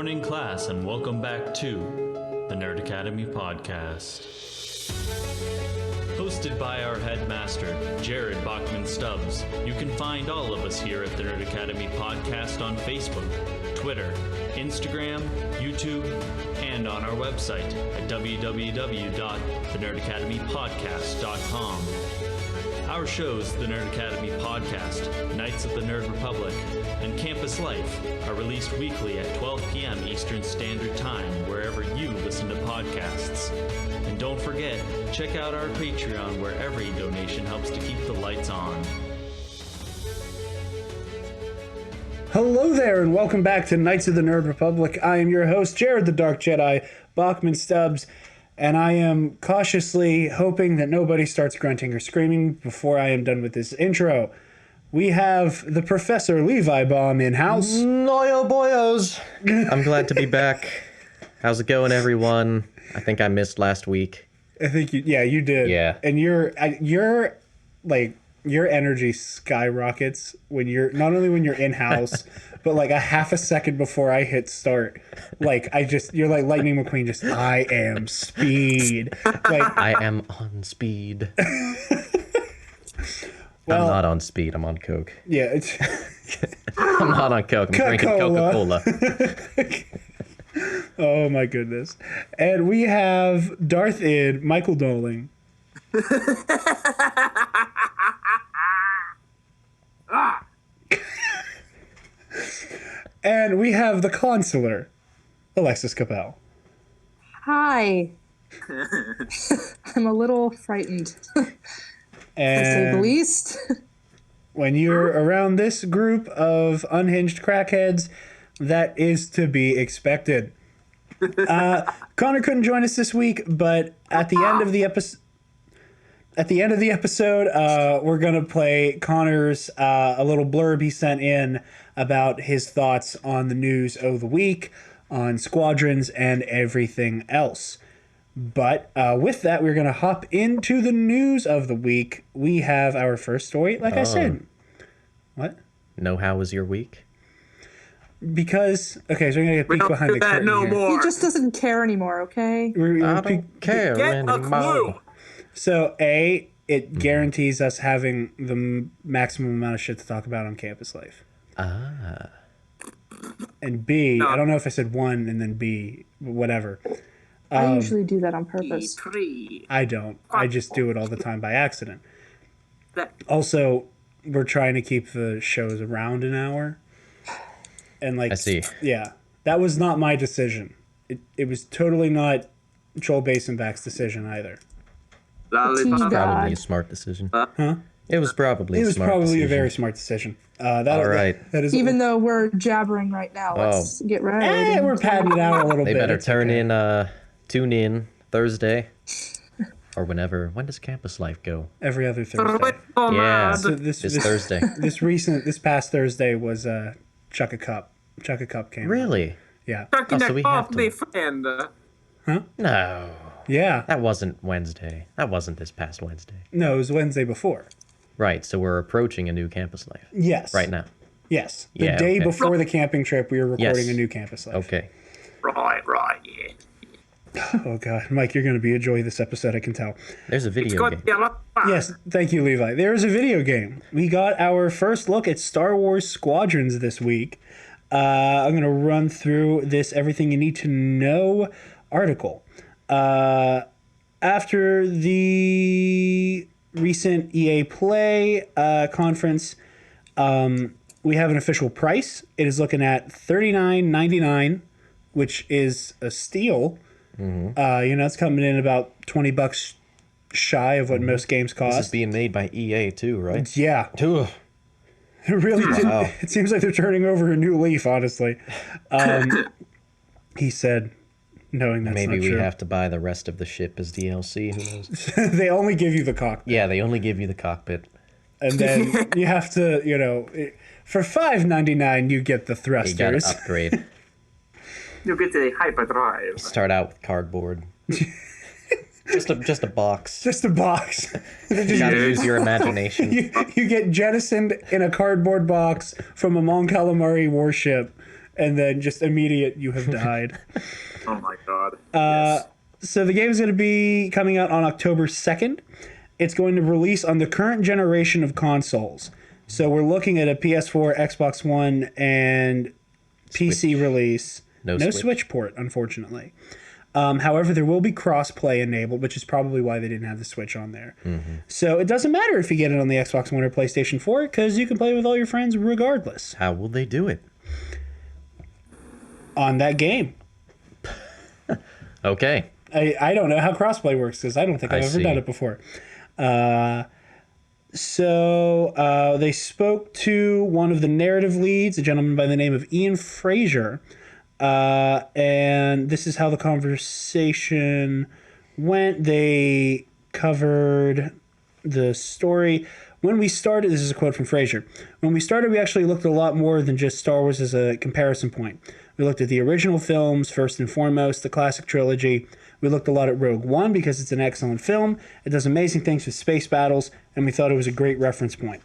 morning, class, and welcome back to the Nerd Academy Podcast. Hosted by our headmaster, Jared Bachman Stubbs, you can find all of us here at the Nerd Academy Podcast on Facebook, Twitter, Instagram, YouTube, and on our website at www.thenerdacademypodcast.com. Our shows, the Nerd Academy Podcast, Knights of the Nerd Republic, and Campus Life are released weekly at 12 p.m. Eastern Standard Time, wherever you listen to podcasts. And don't forget, check out our Patreon, where every donation helps to keep the lights on. Hello there, and welcome back to Knights of the Nerd Republic. I am your host, Jared the Dark Jedi, Bachman Stubbs, and I am cautiously hoping that nobody starts grunting or screaming before I am done with this intro. We have the Professor Levi Baum in-house. Noyo boyos! I'm glad to be back. How's it going, everyone? I think I missed last week. I think you did. Yeah. And your energy skyrockets when you're not only when you're in-house, but like a half a second before I hit start. Like you're like Lightning McQueen, just I am speed. Like I am on speed. Well, I'm not on speed, I'm on Coke. Yeah, it's I'm not on Coke, I'm drinking Coca-Cola. Oh my goodness. And we have Darth Id, Michael Doling. And we have the consular, Alexis Capel. Hi. I'm a little frightened, to say the least. When you're around this group of unhinged crackheads, that is to be expected. Connor couldn't join us this week, but at the end of the episode, we're gonna play Connor's a little blurb he sent in about his thoughts on the news of the week, on Squadrons, and everything else. But with that, we're gonna hop into the news of the week. We have our first story, like I said. What? No, how was your week? Because okay, so we're gonna get a peek behind the curtain no here. more. He just doesn't care anymore, okay? I don't care Get a anymore. clue. So it guarantees us having the maximum amount of shit to talk about on campus life. And B, I don't know if I said one and then B, whatever. I usually do that on purpose. I don't. I just do it all the time by accident. Also, we're trying to keep the shows around an hour. And like, I see. Yeah, that was not my decision. It was totally not Joel Basenbach's decision either. Probably a smart decision. Huh? It was probably a smart decision. a very smart decision. All right. That is Even though we're jabbering right now, let's get right. we're padding it out a little They bit. better It's tune okay. Thursday. Or whenever. When does campus life go? Every other Thursday. Yeah, So this Thursday. This past Thursday was Chuck a Cup. Chuck a Cup came out. Really? Yeah. Oh, so we have to. Friend. No. Yeah. That wasn't Wednesday. That wasn't this past Wednesday. No, it was Wednesday before. Right, so we're approaching a new campus life. Yes. Right now. Yes. The Yeah, day okay. before the camping trip, we were recording Yes. a new campus life. Okay. Right, yeah. Oh, God. Mike, you're going to be a joy this episode, I can tell. There's a video game. Yes, thank you, Levi. There is a video game. We got our first look at Star Wars Squadrons this week. I'm going to run through this Everything You Need to Know article. After the recent EA Play conference, we have an official price. It is looking at $39.99, which is a steal. Mm-hmm. It's coming in about $20 shy of what most games cost. This is being made by EA too, right? Yeah. Ugh. It really did. Wow. It seems like they're turning over a new leaf, honestly. He said, knowing that's Maybe not we true. have to buy the rest of the ship as DLC. Who knows? They only give you the cockpit. Yeah, they only give you the cockpit. And then you have to, for $5.99, you get the You gotta thrusters. upgrade. You get a hyperdrive. Start out with cardboard. Just a box. Just a box. You gotta use your imagination. You get jettisoned in a cardboard box from a Mon Calamari warship, and then just immediate, you have died. Oh my god. Yes. So the game is going to be coming out on October 2nd. It's going to release on the current generation of consoles. So we're looking at a PS4, Xbox One, and PC release. No Switch port, unfortunately. However, there will be cross-play enabled, which is probably why they didn't have the Switch on there. So it doesn't matter if you get it on the Xbox One or PlayStation 4, because you can play with all your friends regardless. How will they do it? On that game. Okay. I don't know how crossplay works, because I don't think I've ever done it before. So they spoke to one of the narrative leads, a gentleman by the name of Ian Fraser. And this is how the conversation went. They covered the story. When we started, this is a quote from Fraser. When we started, we actually looked at a lot more than just Star Wars as a comparison point. We looked at the original films, first and foremost, the classic trilogy. We looked a lot at Rogue One because it's an excellent film. It does amazing things with space battles, and we thought it was a great reference point.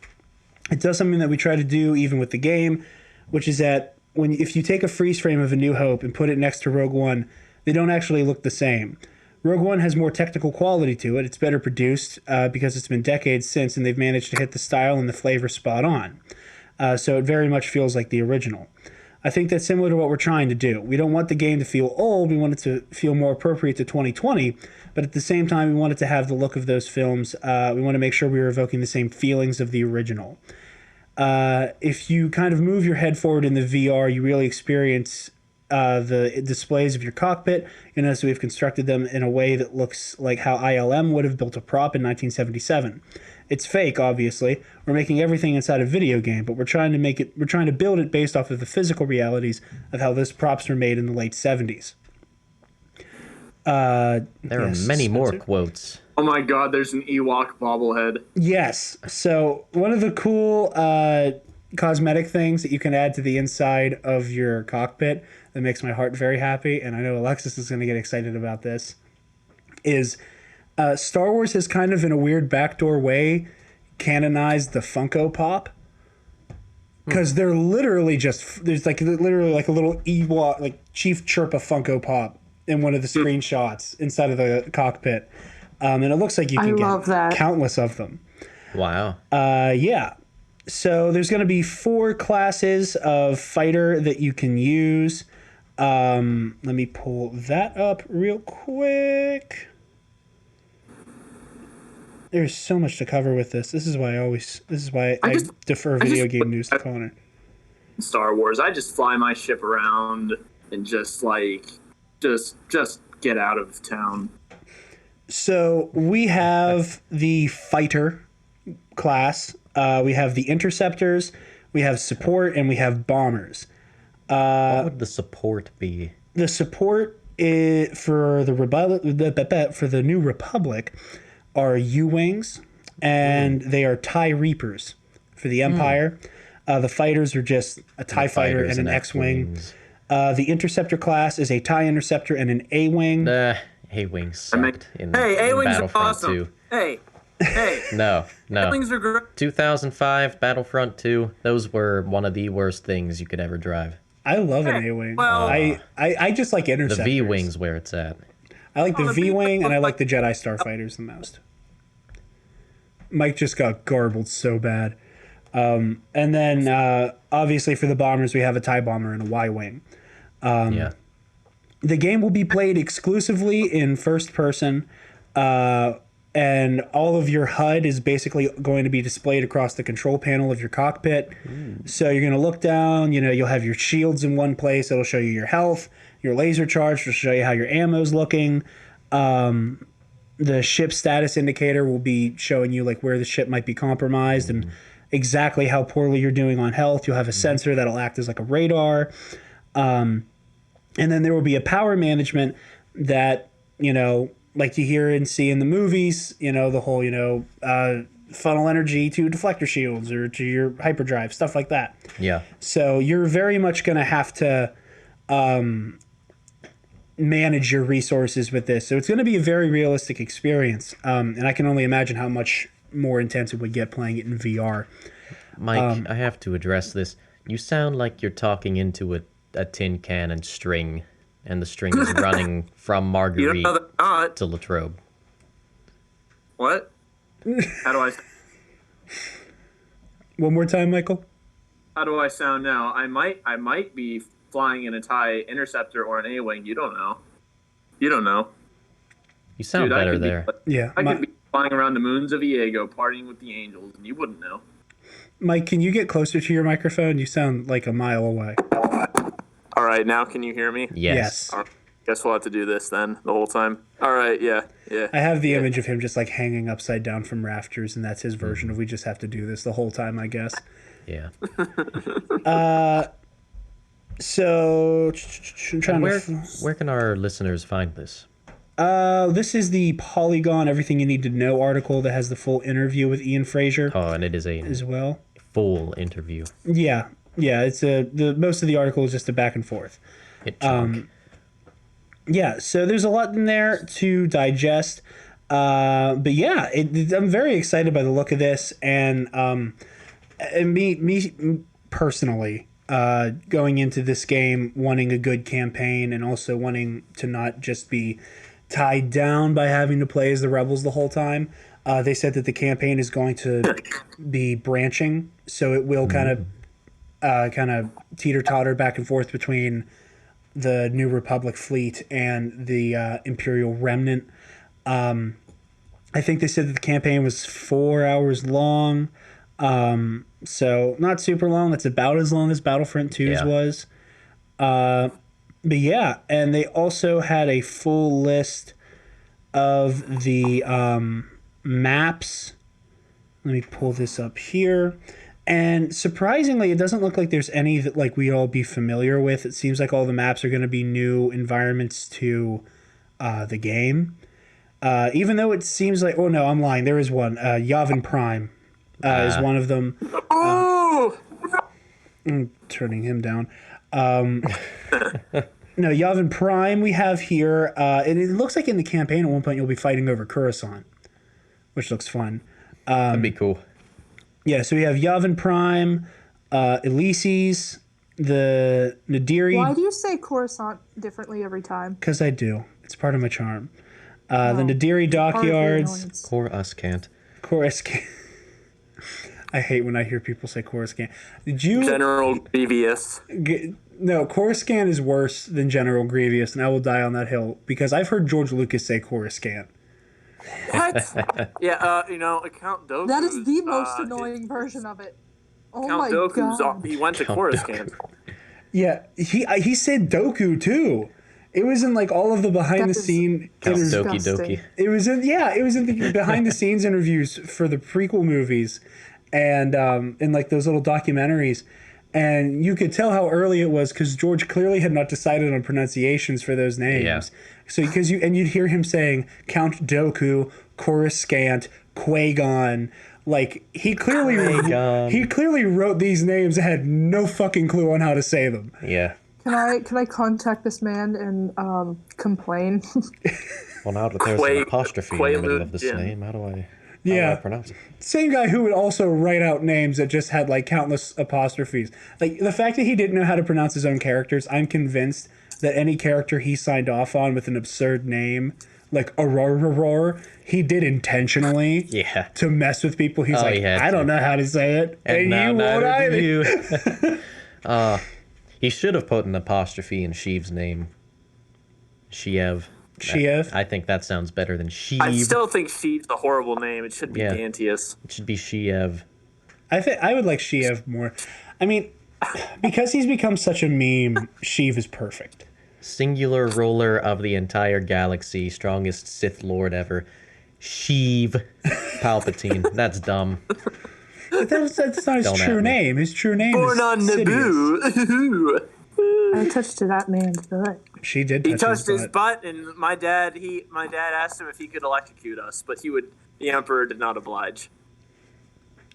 It does something that we try to do even with the game, which is that if you take a freeze frame of A New Hope and put it next to Rogue One, they don't actually look the same. Rogue One has more technical quality to it. It's better produced because it's been decades since, and they've managed to hit the style and the flavor spot on. So it very much feels like the original. I think that's similar to what we're trying to do. We don't want the game to feel old. We want it to feel more appropriate to 2020, but at the same time, we want it to have the look of those films. We want to make sure we're evoking the same feelings of the original. If you kind of move your head forward in the VR, you really experience the displays of your cockpit. You notice we've constructed them in a way that looks like how ILM would have built a prop in 1977. It's fake, obviously. We're making everything inside a video game, but we're trying to build it based off of the physical realities of how those props were made in the late 70s. There are many more quotes. Oh my god, there's an Ewok bobblehead. Yes. So one of the cool cosmetic things that you can add to the inside of your cockpit that makes my heart very happy, and I know Alexis is going to get excited about this, is Star Wars has kind of in a weird backdoor way canonized the Funko Pop. Because they're literally there's literally like a little Ewok, like Chief Chirpa Funko Pop in one of the screenshots inside of the cockpit. And it looks like you can get countless of them. Wow. Yeah. So there's going to be 4 classes of fighter that you can use. Let me pull that up real quick. There's so much to cover with this. This is why I defer video game news to Connor. Star Wars. I just fly my ship around and just get out of town. So we have the fighter class. We have the interceptors. We have support, and we have bombers. What would the support be? The support is for the New Republic are U-wings, and they are TIE Reapers for the Empire. The fighters are just a TIE fighter and an X-wing. The interceptor class is a TIE interceptor and an A-wing. A-wings sucked in A-wings are Battlefront awesome. 2. Hey. No. A-wings are great. 2005 Battlefront 2. Those were one of the worst things you could ever drive. I love an A-wing. Well, I just like interceptors. The V-wing's where it's at. I like the V-wing, and I like the Jedi Starfighters the most. Mike just got garbled so bad. And then, obviously, for the bombers, we have a TIE bomber and a Y-wing. Yeah. The game will be played exclusively in first person, and all of your HUD is basically going to be displayed across the control panel of your cockpit. So you're going to look down, you'll have your shields in one place. It'll show you your health. Your laser charge will show you how your ammo's looking. The ship status indicator will be showing you like where the ship might be compromised and exactly how poorly you're doing on health. You'll have a sensor that'll act as like a radar. And then there will be a power management that, like you hear and see in the movies, the whole, funnel energy to deflector shields or to your hyperdrive, stuff like that. Yeah. So you're very much going to have to manage your resources with this. So it's going to be a very realistic experience. And I can only imagine how much more intense it would get playing it in VR. Mike, I have to address this. You sound like you're talking into a a tin can and string, and the string is running from You don't Marguerite know they're not. to Latrobe. What? How do I? One more time, Michael. How do I sound now? I might be flying in a TIE Interceptor or an A-wing. You don't know. You don't know. You sound Dude, I better could be- there. Yeah, I could be flying around the moons of Viego, partying with the angels, and you wouldn't know. Mike, can you get closer to your microphone? You sound like a mile away. All right, now can you hear me? Yes. All right, guess we'll have to do this then the whole time. All right, yeah. I have the image of him just like hanging upside down from rafters, and that's his version of we just have to do this the whole time, I guess. Yeah. So, I'm trying Where can our listeners find this? this is the Polygon Everything You Need to Know article that has the full interview with Ian Fraser Oh, and it is a as well. full interview. Yeah, it's the most of the article is just a back and forth. Yeah, so there's a lot in there to digest. But yeah, I'm very excited by the look of this, and me personally, going into this game wanting a good campaign and also wanting to not just be tied down by having to play as the rebels the whole time. They said that the campaign is going to be branching, so it will kind of teeter-totter back and forth between the New Republic fleet and the Imperial Remnant. I think they said that the campaign was 4 hours long, so not super long. That's about as long as Battlefront 2's was. But yeah, and they also had a full list of the maps. Let me pull this up here. And surprisingly, it doesn't look like there's any that like we'd all be familiar with. It seems like all the maps are going to be new environments to the game. Even though it seems like, oh no, I'm lying. There is one. Yavin Prime is one of them. Oh! I'm turning him down. No, Yavin Prime we have here. And it looks like in the campaign at one point you'll be fighting over Coruscant, which looks fun. That'd be cool. Yeah, so we have Yavin Prime, Elyses, the Nadiri. Why do you say Coruscant differently every time? Because I do. It's part of my charm. The Nadiri dockyards. Coruscant. Coruscant. I hate when I hear people say Coruscant. Did you? General Grievous. No, Coruscant is worse than General Grievous, and I will die on that hill because I've heard George Lucas say Coruscant. What? Yeah, Count Dooku. That is the most annoying version of it. Oh Count my Dooku's god. he went to Coruscant. Yeah, he said Doku too. It was in like all of the behind the scene. Count Doki disgusting. Doki. It was in the behind the scenes interviews for the prequel movies, and in like those little documentaries, and you could tell how early it was because George clearly had not decided on pronunciations for those names. Yeah. So because you'd hear him saying Count Doku, Coruscant, Qui-Gon. Like he clearly wrote these names and had no fucking clue on how to say them. Yeah. Can I contact this man and complain? Well, now that there's an apostrophe in the middle of this name, how do I pronounce it? Same guy who would also write out names that just had like countless apostrophes. Like the fact that he didn't know how to pronounce his own characters, I'm convinced that any character he signed off on with an absurd name, like Aurora, he did intentionally to mess with people. He's I don't know how to say it. And you won't either. He should have put an apostrophe in Sheev's name. Sheev. Sheev? I think that sounds better than Sheev. I still think Sheev's a horrible name. It should be Dantius. It should be Sheev. I would like Sheev more. I mean, because he's become such a meme, Sheev is perfect. Singular ruler of the entire galaxy, strongest Sith Lord ever. Sheev Palpatine. That's dumb. That's not his true name. His true name Born is on Sidious. Naboo. I touched that man's butt. She did. He touched his butt, and my dad asked him if he could electrocute us, but the Emperor did not oblige.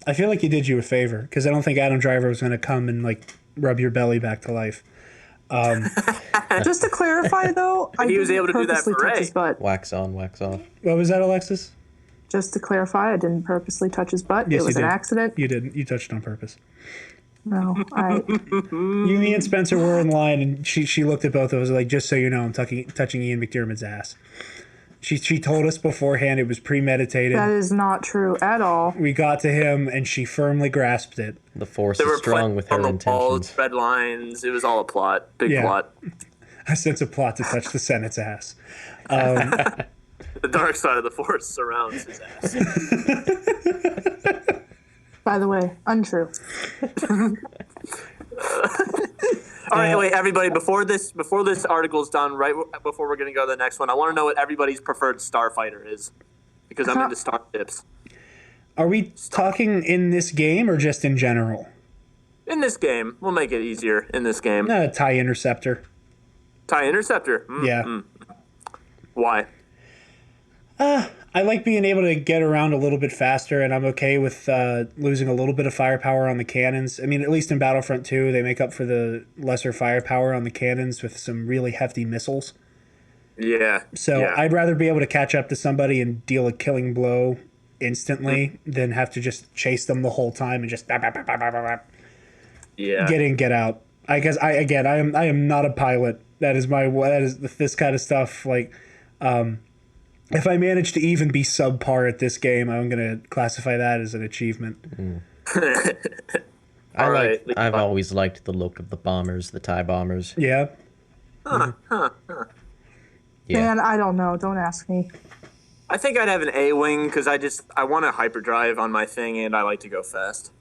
I feel like he did you a favor because I don't think Adam Driver was going to come and like rub your belly back to life. Just to clarify, though, he was able to do that purposely for touch Ray. his butt. Wax on, wax off. What was that, Alexis? Just to clarify, I didn't purposely touch his butt. Yes, it was you an did. accident. You didn't. You touched on purpose. No, I. You, me, and Spencer were in line, and she looked at both of us like, just so you know, I'm touching Ian McDiarmid's ass. She told us beforehand it was premeditated. That is not true at all. We got to him, and she firmly grasped it. The force They is were strong with her on the walls, intentions. red lines. It was all a plot. Big plot. I sense a plot to touch the Senate's ass. The dark side of the force surrounds his ass. By the way, untrue. All right, wait, everybody. Before this article's done, right before we're gonna go to the next one, I want to know what everybody's preferred starfighter is, because I'm into starships. Are we talking in this game or just in general? In this game, we'll make it easier. In this game, TIE Interceptor. TIE Interceptor. Yeah. Why? I like being able to get around a little bit faster, and I'm okay with losing a little bit of firepower on the cannons. I mean, at least in Battlefront 2, they make up for the lesser firepower on the cannons with some really hefty missiles. Yeah. So yeah. I'd rather be able to catch up to somebody and deal a killing blow instantly than have to just chase them the whole time and just Yeah. get in, get out. I guess I am not a pilot. That is this kind of stuff. Like, if I manage to even be subpar at this game, I'm gonna classify that as an achievement. I've always liked the look of the bombers, the TIE bombers. Yeah. Yeah. Man, I don't know. Don't ask me. I think I'd have an A-wing because I want a hyperdrive on my thing, and I like to go fast.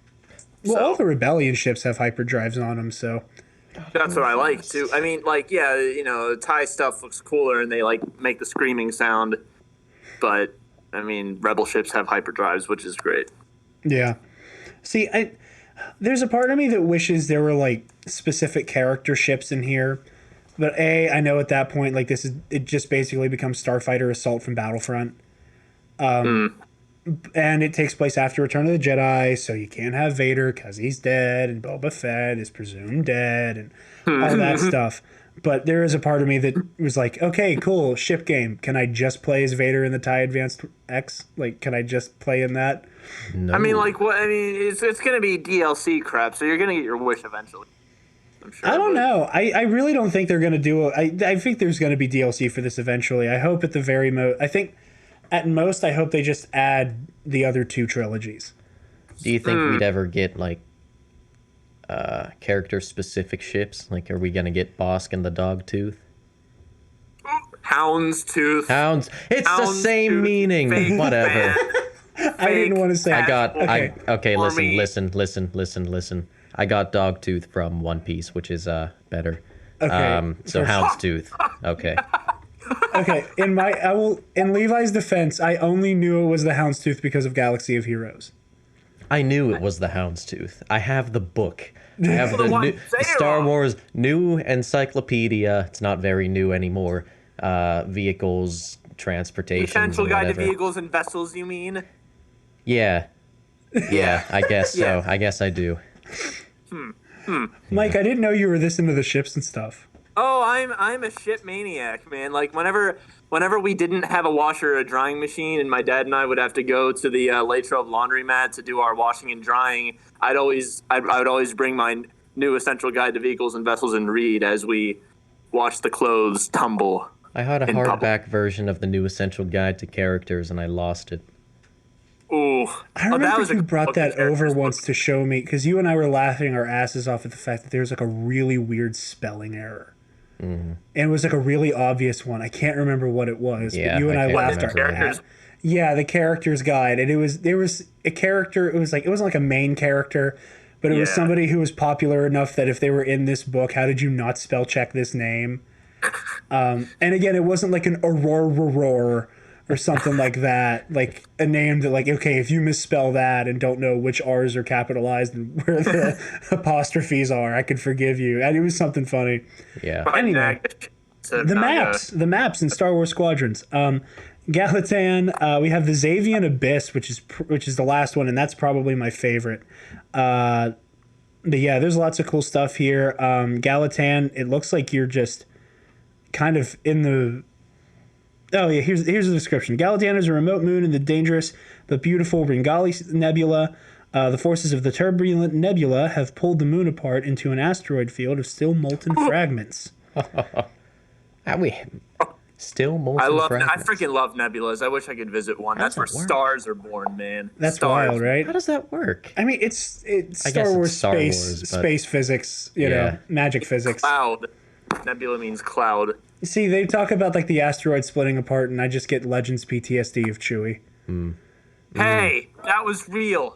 Well, all the Rebellion ships have hyperdrives on them, so. That's what I like too. I mean, like, yeah, TIE stuff looks cooler, and they like make the screaming sound. But I mean, Rebel ships have hyperdrives, which is great. Yeah. See, there's a part of me that wishes there were like specific character ships in here, but I know at that point like it just basically becomes Starfighter Assault from Battlefront. And it takes place after Return of the Jedi, so you can't have Vader because he's dead, and Boba Fett is presumed dead, and all that stuff. But there is a part of me that was like, okay, cool, ship game. Can I just play as Vader in the TIE Advanced X? Like, can I just play in that? No. I mean, like, what? I mean, it's going to be DLC crap, so you're going to get your wish eventually. I'm sure. I don't know. I really don't think they're going to do I think there's going to be DLC for this eventually. I hope at the very most. I think at most, I hope they just add the other two trilogies. Do you think we'd ever get like character-specific ships? Like, are we gonna get Bosk and the Dogtooth? Houndstooth. Hounds. It's the same meaning. Fake Whatever. I didn't want to say. Okay. me. Listen. I got Dogtooth from One Piece, which is better. Okay. So Houndstooth. Okay. Okay. In Levi's defense, I only knew it was the Houndstooth because of Galaxy of Heroes. I knew it was the Houndstooth. I have the book. I have the new Say Star wrong. Wars new encyclopedia. It's not very new anymore. Vehicles, transportation, Essential Guide to whatever. Vehicles and Vessels, you mean? Yeah. Yeah, I guess so. I guess I do. Mike, I didn't know you were this into the ships and stuff. Oh, I'm a ship maniac, man. Like whenever we didn't have a washer or a drying machine, and my dad and I would have to go to the Latrobe laundromat to do our washing and drying, I would always bring my new Essential Guide to Vehicles and Vessels and read as we watch the clothes tumble. I had a in hardback version of the new Essential Guide to Characters, and I lost it. Ooh, I remember that was you a brought book that of characters over book. once to show me, because you and I were laughing our asses off at the fact that there was like a really weird spelling error. And it was like a really obvious one. I can't remember what it was, Yeah, but you and I I can't laughed our remember Characters. Yeah, the character's guide, and there was a character. It wasn't like a main character, but it was Yeah. somebody who was popular enough that if they were in this book, how did you not spell check this name? And again, it wasn't like an Aurora or something like that, like a name that like, okay, if you misspell that and don't know which R's are capitalized and where the apostrophes are, I could forgive you. And it was something funny. Yeah. Anyway, the maps in Star Wars Squadrons. Galatan, we have the Xavian Abyss, which is the last one, and that's probably my favorite. But yeah, there's lots of cool stuff here. Galatan, it looks like you're just kind of in the... Oh yeah, here's the description. Galatan is a remote moon in the dangerous but beautiful Ringali Nebula. The forces of the turbulent nebula have pulled the moon apart into an asteroid field of still molten fragments. Still molten fragments. I freaking love nebulas. I wish I could visit one. That's where stars are born, man. That's stars. wild, right? How does that work? I mean, it's I guess Star Wars, it's Star space, Wars, but- space physics, you know, magic physics. Cloud. Nebula means cloud. See, they talk about like the asteroid splitting apart, and I just get Legends PTSD of Chewie. Hey, that was real.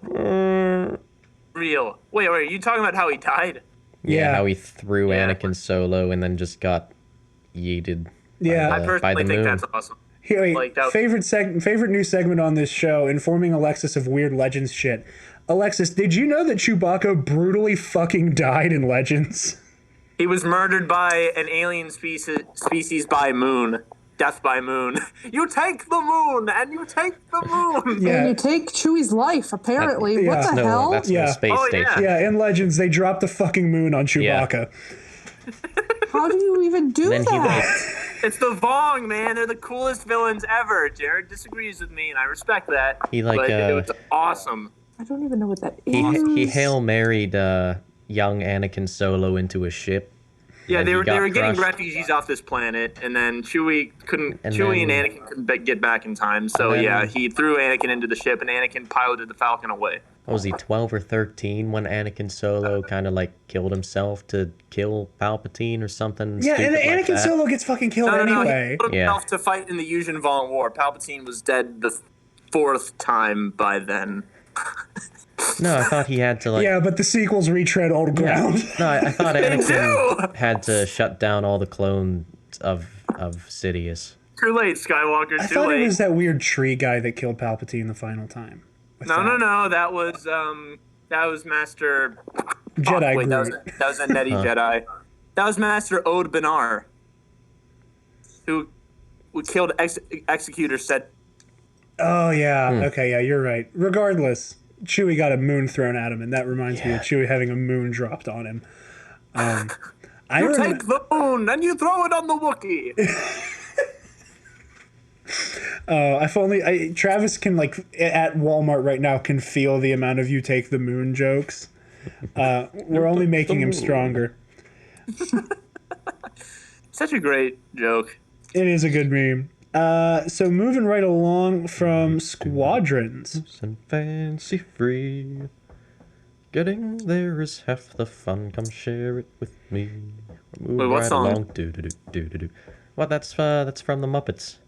Real. Wait, are you talking about how he died? Yeah. How he threw Anakin Solo and then just got yeeted. Yeah. I by the personally think moon. that's awesome. Here, wait, Like, that was- favorite new segment on this show, informing Alexis of weird Legends shit. Alexis, did you know that Chewbacca brutally fucking died in Legends? He was murdered by an alien species by moon. Death by moon. You take the moon, and you take the moon. Yeah. And you take Chewie's life, apparently. What the hell? That's Yeah. no space Oh, station. yeah. Yeah, in Legends, they dropped the fucking moon on Chewbacca. How do you even do Then he that? It's the Vong, man. They're the coolest villains ever. Jared disagrees with me, and I respect that. He, like, but it was awesome. I don't even know what that is. he Hail Married young Anakin Solo into a ship. Yeah, and they he were got getting crushed. refugees off this planet, and then Chewie and then- Anakin couldn't get back in time. So And then- yeah, he threw Anakin into the ship, and Anakin piloted the Falcon away. What was he, 12 or 13 when Anakin Solo kind of like killed himself to kill Palpatine or something? Yeah, and stupid like Anakin that? Solo gets fucking killed No, anyway. he put himself to fight in the Yuzhan Vong War. Palpatine was dead the 4th time by then. No, I thought he had to like. Yeah, but the sequels retread old ground. No, I thought do! Anakin had to shut down all the clones of Sidious. Too late, Skywalker. I Too thought late. it was that weird tree guy that killed Palpatine the final time. No. That was Master Jedi Wait, Groot. that was a Neti Jedi. That was Master Ode Benar, who killed Executor Set. Oh, yeah. Okay, yeah, you're right. Regardless, Chewie got a moon thrown at him, and that reminds me of Chewie having a moon dropped on him. I You rem- take the moon and you throw it on the Wookiee. if only Travis can, like, at Walmart right now, can feel the amount of you take the moon jokes. We're only making him stronger. Such a great joke. It is a good meme. So moving right along from Squadrons. And fancy free. Getting there is half the fun. Come share it with me. Move Wait, what right song? along. Do. Well, that's from the Muppets.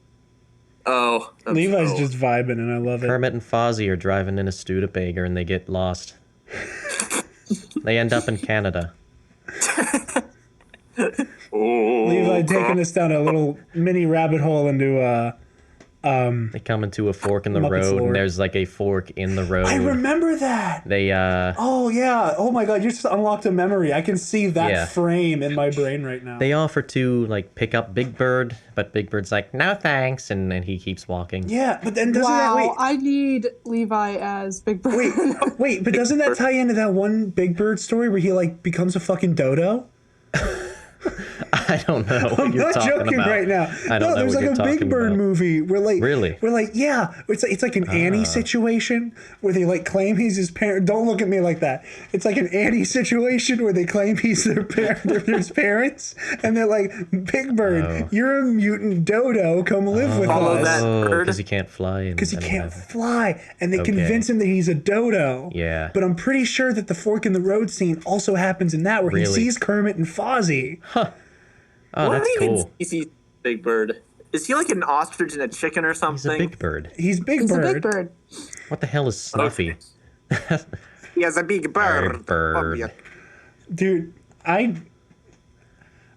Oh, that's Levi's so- just vibing, and I love it. Kermit and Fozzie are driving in a Studebaker and they get lost. They end up in Canada. Levi taking us down a little mini rabbit hole into They come into a fork in the Muppets road, lore. and there's like a fork in the road. I remember that. They Oh yeah. Oh my god, you just unlocked a memory. I can see that Yeah. frame in my brain right now. they offer to like pick up Big Bird, but Big Bird's like, no thanks, and then he keeps walking. Yeah, but then doesn't Wow, that I need Levi as Big Bird. wait, but doesn't that tie into that one Big Bird story where he like becomes a fucking dodo? I don't know what I'm you're not talking joking about. right now. I don't know there's what like you're a Big talking Bird about. movie where like Really? we're like it's like an Annie situation where they like claim he's his parent. Don't look at me like that. It's like an Annie situation where they claim he's their his parents, and they're like, Big Bird, you're a mutant dodo. Come live with Follow us. that bird. Because he can't fly. Because he can't fly, and they convince him that he's a dodo. Yeah. But I'm pretty sure that the fork in the road scene also happens in that, where he Really? sees Kermit and Fozzie. Oh, What that's do you mean cool. he sees Big Bird? Is he like an ostrich and a chicken or He's something? a Big Bird. He's Big He's Bird. a Big Bird. What the hell is Snuffy? He has a big bird. Bird. Dude, I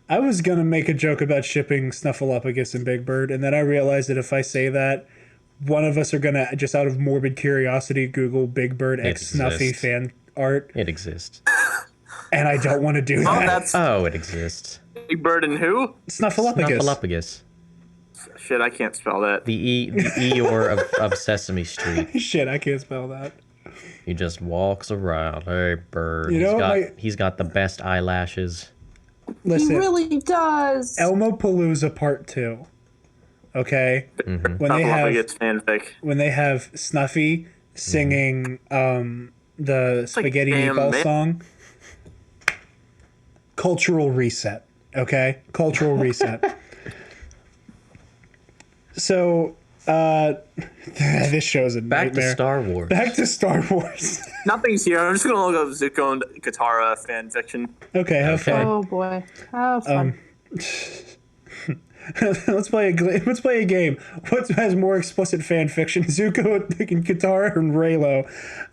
was gonna make a joke about shipping Snuffleupagus and Big Bird, and then I realized that if I say that, one of us are gonna, just out of morbid curiosity, Google Big Bird X Snuffy exists. fan art, It exists. and I don't want to do Oh, that. that's Oh, it exists. Big Bird and who? Snuffleupagus. Snuffleupagus. Shit, I can't spell that. The Eeyore of Sesame Street. Shit, I can't spell that. He just walks around. Hey, bird. You know, He's got the best eyelashes. Listen, He really does. Elmo Palooza Part 2. Okay? When they have It's fanfic. Snuffy singing the spaghetti damn, meatball man. song. Cultural reset. Okay? Cultural reset. So, this show's a Back nightmare. to Star Wars. Back to Star Wars. Nothing's here. I'm just gonna look up Zuko and Katara fan fiction. Okay, have Okay. fun. Oh boy. Have fun. Let's play a game. What has more explicit fan fiction? Zuko and Katara and Raylo.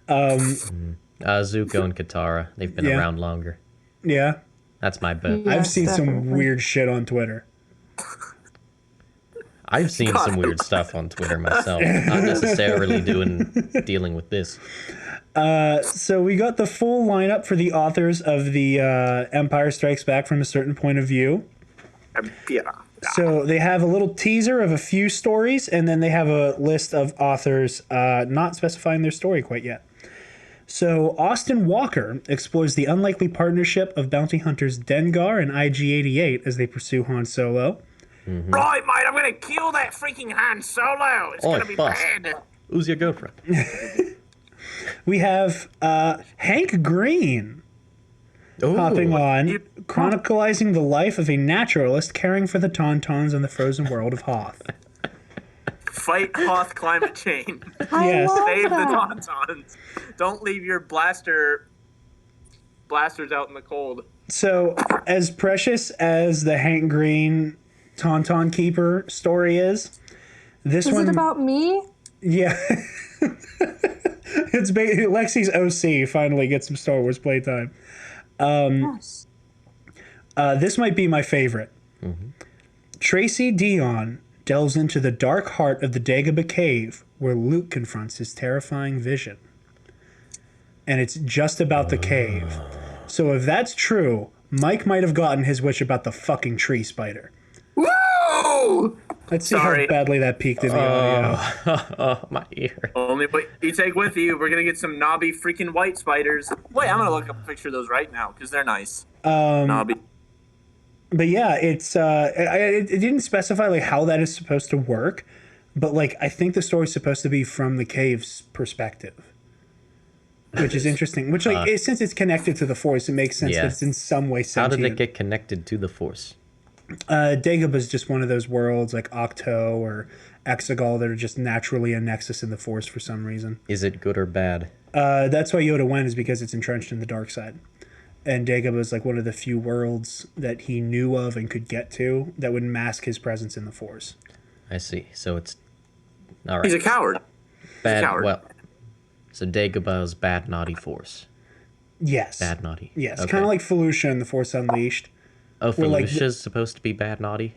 Zuko and Katara. They've been Yeah. around longer. Yeah. That's my bet. Yeah, I've seen some definitely. weird shit on Twitter. I've seen some weird stuff on Twitter myself. Not necessarily dealing with this. So we got the full lineup for the authors of the Empire Strikes Back from a Certain Point of View. Yeah. So they have a little teaser of a few stories, and then they have a list of authors not specifying their story quite yet. So Austin Walker explores the unlikely partnership of bounty hunters Dengar and IG-88 as they pursue Han Solo. Right, mate. I'm gonna kill that freaking Han Solo. It's Oi, gonna be boss. bad. Who's your girlfriend? We have Hank Green Oh, hopping on, You- chronicling the life of a naturalist caring for the Tauntauns in the frozen world of Hoth. Fight Hoth climate change. I yes. love Save the that. Tauntauns. Don't leave your blasters out in the cold. So, as precious as the Hank Green Tauntaun Keeper story is, this Is one, it about me? yeah, it's Lexi's OC finally gets some Star Wars playtime. Yes. This might be my favorite. Tracy Dion delves into the dark heart of the Dagobah cave where Luke confronts his terrifying vision. And it's just about the cave. So if that's true, Mike might have gotten his wish about the fucking tree spider. Woo! Let's see Sorry. how badly that peaked in the audio. Oh, my ear. Only what you take with you. We're gonna get some knobby freaking white spiders. Wait, I'm gonna look up a picture of those right now because they're nice. Knobby. But yeah, it's it didn't specify like how that is supposed to work, but like I think the story's supposed to be from the cave's perspective, which is interesting. Which like since it's connected to the Force, it makes sense Yeah. that it's in some way How sentient. did it get connected to the Force? Dagobah is just one of those worlds like Octo or Exegol that are just naturally a nexus in the Force for some reason. Is it good or bad? That's why Yoda went, is because it's entrenched in the dark side. And Dagobah is like one of the few worlds that he knew of and could get to that would mask his presence in the Force. I see. So it's all right. He's a coward. bad. coward. Well, so Dagobah's bad naughty Force. Yes. Bad naughty. Yes, Okay. kind of like Felucia in The Force Unleashed. Oh, where, like, Felucia's supposed to be bad naughty.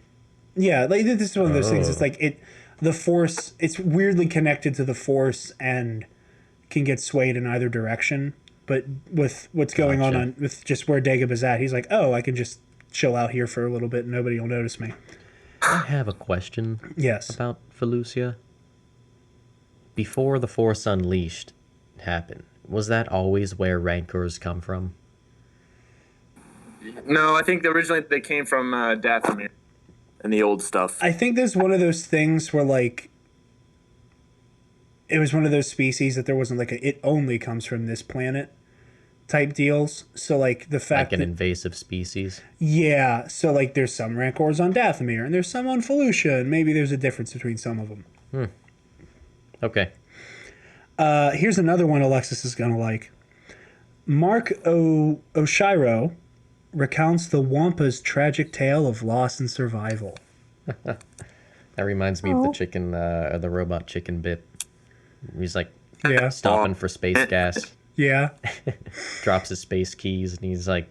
Yeah, like this is one of those things. It's Oh. like the Force. It's weirdly connected to the Force and can get swayed in either direction. But with what's going Gotcha. on with just where Dagobah's at, he's like, oh, I can just chill out here for a little bit and nobody will notice me. I have a question Yes. about Felucia. Before the Force Unleashed happened, was that always where Rancors come from? No, I think originally they came from Dathomir and the old stuff. I think there's one of those things where like it was one of those species that there wasn't like it only comes from this planet type deals. So like the fact Like an that invasive species? yeah, so like there's some Rancors on Dathomir and there's some on Felucia and maybe there's a difference between some of them. Okay. Here's another one Alexis is gonna like. Mark Oshiro recounts the Wampa's tragic tale of loss and survival. That reminds me of the robot chicken bit. He's like Yeah. stopping for space gas, Yeah. drops his space keys, and he's like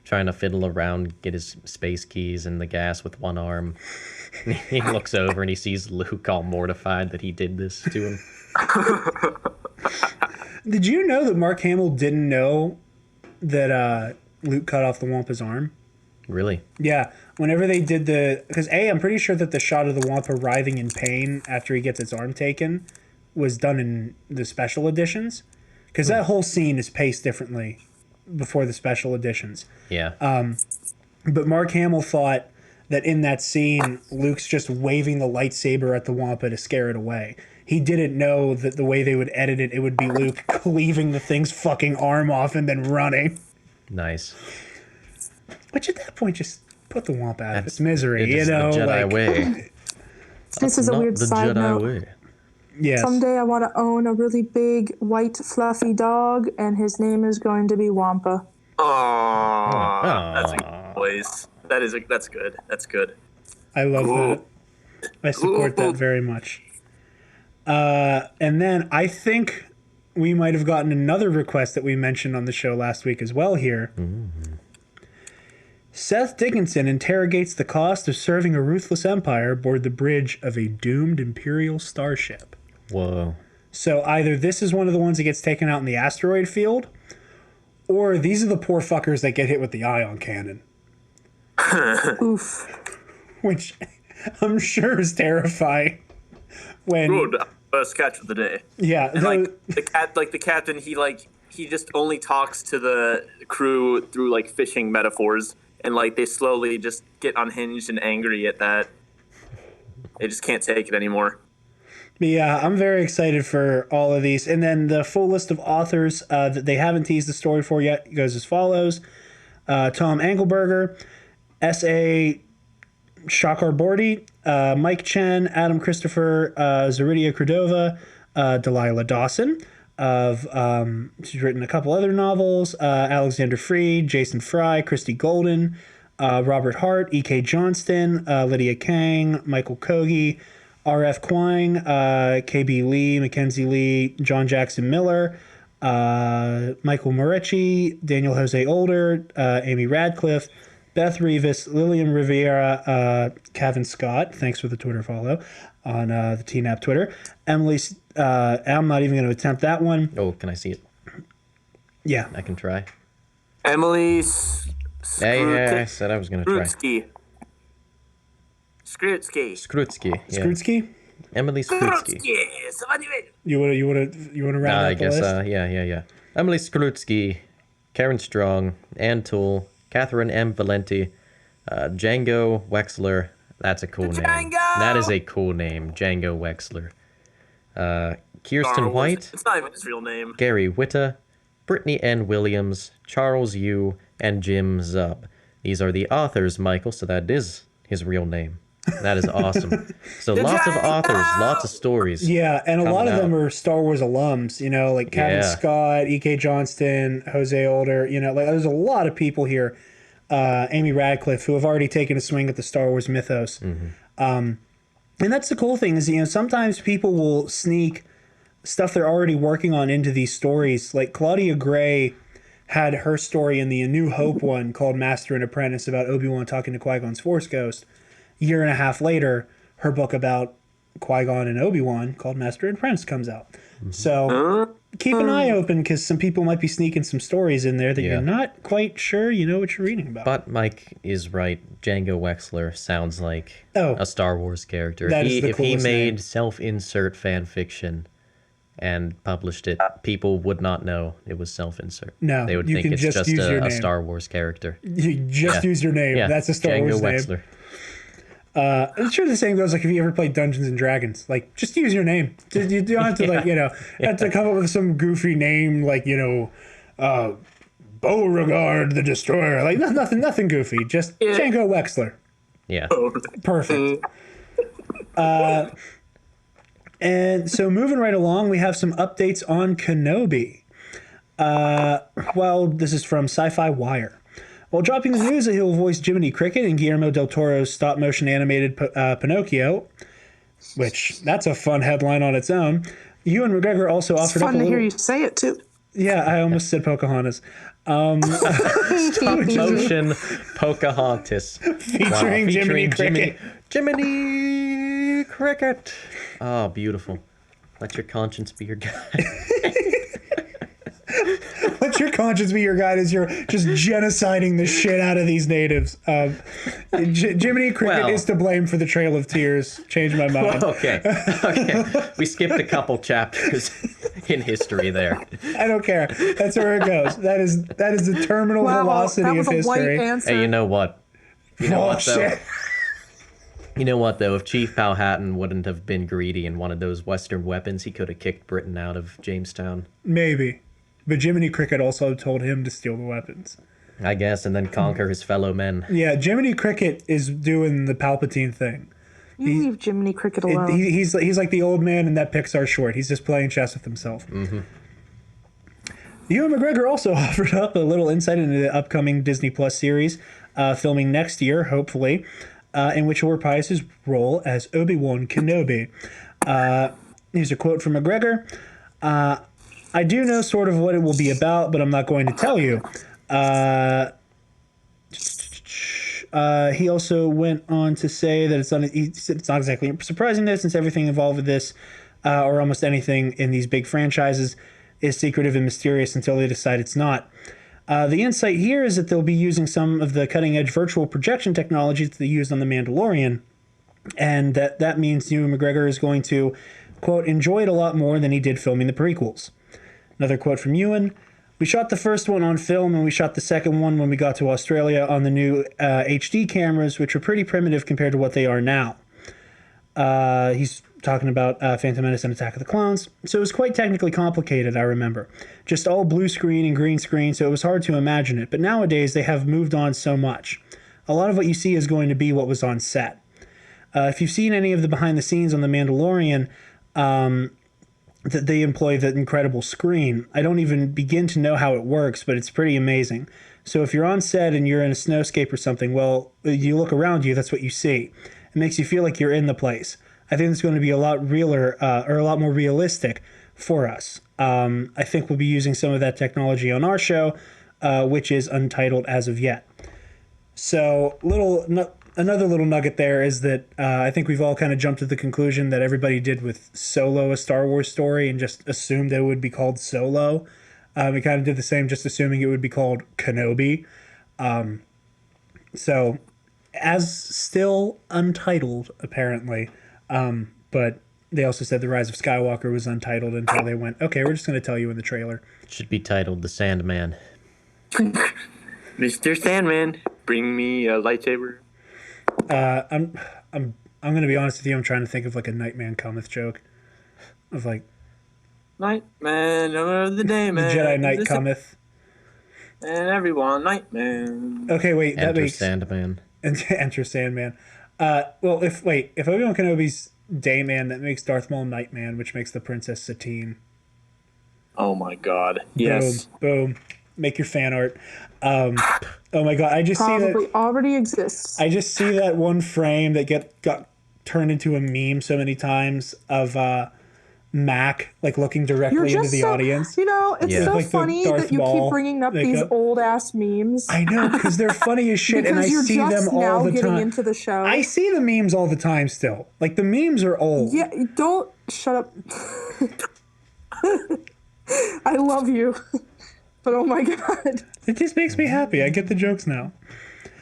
trying to fiddle around, get his space keys and the gas with one arm. He looks over and he sees Luke all mortified that he did this to him. Did you know that Mark Hamill didn't know that Luke cut off the Wampa's arm? Really? Yeah. Whenever they did because I'm pretty sure that the shot of the Wampa writhing in pain after he gets its arm taken was done in the special editions. Because that whole scene is paced differently before the special editions. Yeah. But Mark Hamill thought that in that scene, Luke's just waving the lightsaber at the Wampa to scare it away. he didn't know that the way they would edit it, it would be Luke cleaving the thing's fucking arm off and then running. Nice. Which at that point just put the womp out of its misery, you know? The Jedi like, way. This is a Not weird the side Jedi note. way. yes. Someday I want to own a really big, white, fluffy dog, and his name is going to be Wampa. Oh, that's a good voice. That's good. That's good. I love that. I support that very much. And then I think we might have gotten another request that we mentioned on the show last week as well here. Mm-hmm. Seth Dickinson interrogates the cost of serving a ruthless empire aboard the bridge of a doomed Imperial starship. Whoa. So either this is one of the ones that gets taken out in the asteroid field, or these are the poor fuckers that get hit with the ion cannon. Oof. Which I'm sure is terrifying. When Good. First catch of the day. yeah, And the captain, he just only talks to the crew through like fishing metaphors, and like they slowly just get unhinged and angry at that. They just can't take it anymore. yeah, I'm very excited for all of these. And then the full list of authors that they haven't teased the story for yet goes as follows: Tom Engelberger, S.A. Chakraborty, Mike Chen, Adam Christopher, Zaridia Cordova, Delilah Dawson. She's written a couple other novels: Alexander Freed, Jason Fry, Christy Golden, Robert Hart, E.K. Johnston, Lydia Kang, Michael Kogi, R.F. Quine, K.B. Lee, Mackenzie Lee, John Jackson Miller, Michael Morecci, Daniel Jose Older, Amy Radcliffe, Beth Rivas, Lillian Riviera, Kevin Scott, thanks for the Twitter follow on the TNAP Twitter. Emily, I'm not even going to attempt that one. Oh, can I see it? Yeah. I can try. Emily Yeah, I said I was going to try. Skrutsky. Skrutsky. Yeah. Skrutsky? Emily Skrutsky. You want to round out I the guess, list? yeah. Emily Skrutsky, Karen Strong, Ann Toole, Catherine M. Valenti, Django Wexler. That's a cool name. Django! That is a cool name, Django Wexler. Kirsten White, It's not even his real name. Gary Witta, Brittany N. Williams, Charles Yu, and Jim Zub. These are the authors, Michael, so that is his real name. That is awesome. So lots of authors, lots of stories. Yeah, and a lot of out. them are Star Wars alums, you know, like Kevin Scott, E.K. Johnston, Jose Older, you know, like there's a lot of people here, Amy Radcliffe, who have already taken a swing at the Star Wars mythos. Mm-hmm. And that's the cool thing is, you know, sometimes people will sneak stuff they're already working on into these stories. Like Claudia Gray had her story in the A New Hope one called Master and Apprentice about Obi-Wan talking to Qui-Gon's Force Ghost. Year and a half later, her book about Qui-Gon and Obi-Wan called Master and Apprentice comes out. Mm-hmm. So keep an eye open because some people might be sneaking some stories in there that you're not quite sure you know what you're reading about. But Mike is right. Django Wexler sounds like a Star Wars character. That is the if he coolest made name. self-insert fan fiction and published it, people would not know it was self-insert. No, they would you think can it's just just use your a name. Star Wars character. You just use your name. Yeah, That's a Star Django Wars Wexler. name. I'm sure the same goes like if you ever played Dungeons and Dragons. Like, just use your name. You don't have to have to come up with some goofy name like Beauregard the Destroyer. Like nothing goofy. Just Django Wexler. Yeah. Perfect. And so moving right along, we have some updates on Kenobi. This is from Sci-Fi Wire. While dropping the news that he'll voice Jiminy Cricket in Guillermo del Toro's stop-motion animated Pinocchio, which that's a fun headline on its own, Ewan McGregor also offered up a little... Fun to hear you say it, too. Yeah, I almost said Pocahontas. Stop-motion Pocahontas. Featuring Jiminy Cricket. Jiminy Cricket. Oh, beautiful. Let your conscience be your guide. Let your conscience be your guide as you're just genociding the shit out of these natives. Jiminy Cricket is to blame for the Trail of Tears. Change my mind. Okay. We skipped a couple chapters in history there. I don't care. That's where it goes. That is the terminal velocity that was of a white history. answer. Hey, you know what? You know what, though? Shit. You know what, though? If Chief Powhatan wouldn't have been greedy and wanted those Western weapons, he could have kicked Britain out of Jamestown. Maybe. But Jiminy Cricket also told him to steal the weapons. I guess, and then conquer his fellow men. Yeah, Jiminy Cricket is doing the Palpatine thing. You leave Jiminy Cricket alone. He's like the old man in that Pixar short. He's just playing chess with himself. Mm-hmm. Ewan McGregor also offered up a little insight into the upcoming Disney Plus series, filming next year, hopefully, in which he'll reprise his role as Obi-Wan Kenobi. Here's a quote from McGregor. I do know sort of what it will be about, but I'm not going to tell you. He also went on to say that it's not exactly surprising though, since everything involved with this, or almost anything in these big franchises, is secretive and mysterious until they decide it's not. The insight here is that they'll be using some of the cutting-edge virtual projection technologies that they used on The Mandalorian, and that means Ewan McGregor is going to, quote, enjoy it a lot more than he did filming the prequels. Another quote from Ewan. We shot the first one on film, and we shot the second one when we got to Australia on the new HD cameras, which were pretty primitive compared to what they are now. He's talking about Phantom Menace and Attack of the Clones. So it was quite technically complicated, I remember. Just all blue screen and green screen, so it was hard to imagine it. But nowadays, they have moved on so much. A lot of what you see is going to be what was on set. If you've seen any of the behind the scenes on The Mandalorian, that they employ the incredible screen. I don't even begin to know how it works, but it's pretty amazing. So if you're on set and you're in a snowscape or something, well, you look around you, that's what you see. It makes you feel like you're in the place. I think it's going to be a lot realer, or a lot more realistic for us. I think we'll be using some of that technology on our show, which is untitled as of yet. So another little nugget there is that I think we've all kind of jumped to the conclusion that everybody did with Solo, a Star Wars story, and just assumed it would be called Solo. We kind of did the same, just assuming it would be called Kenobi. So, as still untitled, apparently. But they also said The Rise of Skywalker was untitled until they went, okay, we're just going to tell you in the trailer. It should be titled The Sandman. Mr. Sandman, bring me a lightsaber. I'm gonna be honest with you. I'm trying to think of like a Nightman Cometh joke, of like Nightman of the day, man. the Jedi Knight cometh, and everyone, Nightman. Okay, wait, that Enter makes Sandman. Enter Sandman. Well, if Obi-Wan Kenobi's Dayman, that makes Darth Maul Nightman, which makes the Princess Satine. Oh my God! Yes. Boom. Make your fan art. Oh my God! I just Probably see that already exists. I just see that one frame that got turned into a meme so many times of Mac like looking directly into the audience. You know, it's so Like the funny Darth that you Maul keep bringing up these makeup. old ass memes. I know, because they're funny as shit, and I Because you're see just them all now the getting time. into the show. I see the memes all the time still. Like the memes are old. Yeah, don't shut up. I love you, but oh my God. It just makes me happy. I get the jokes now.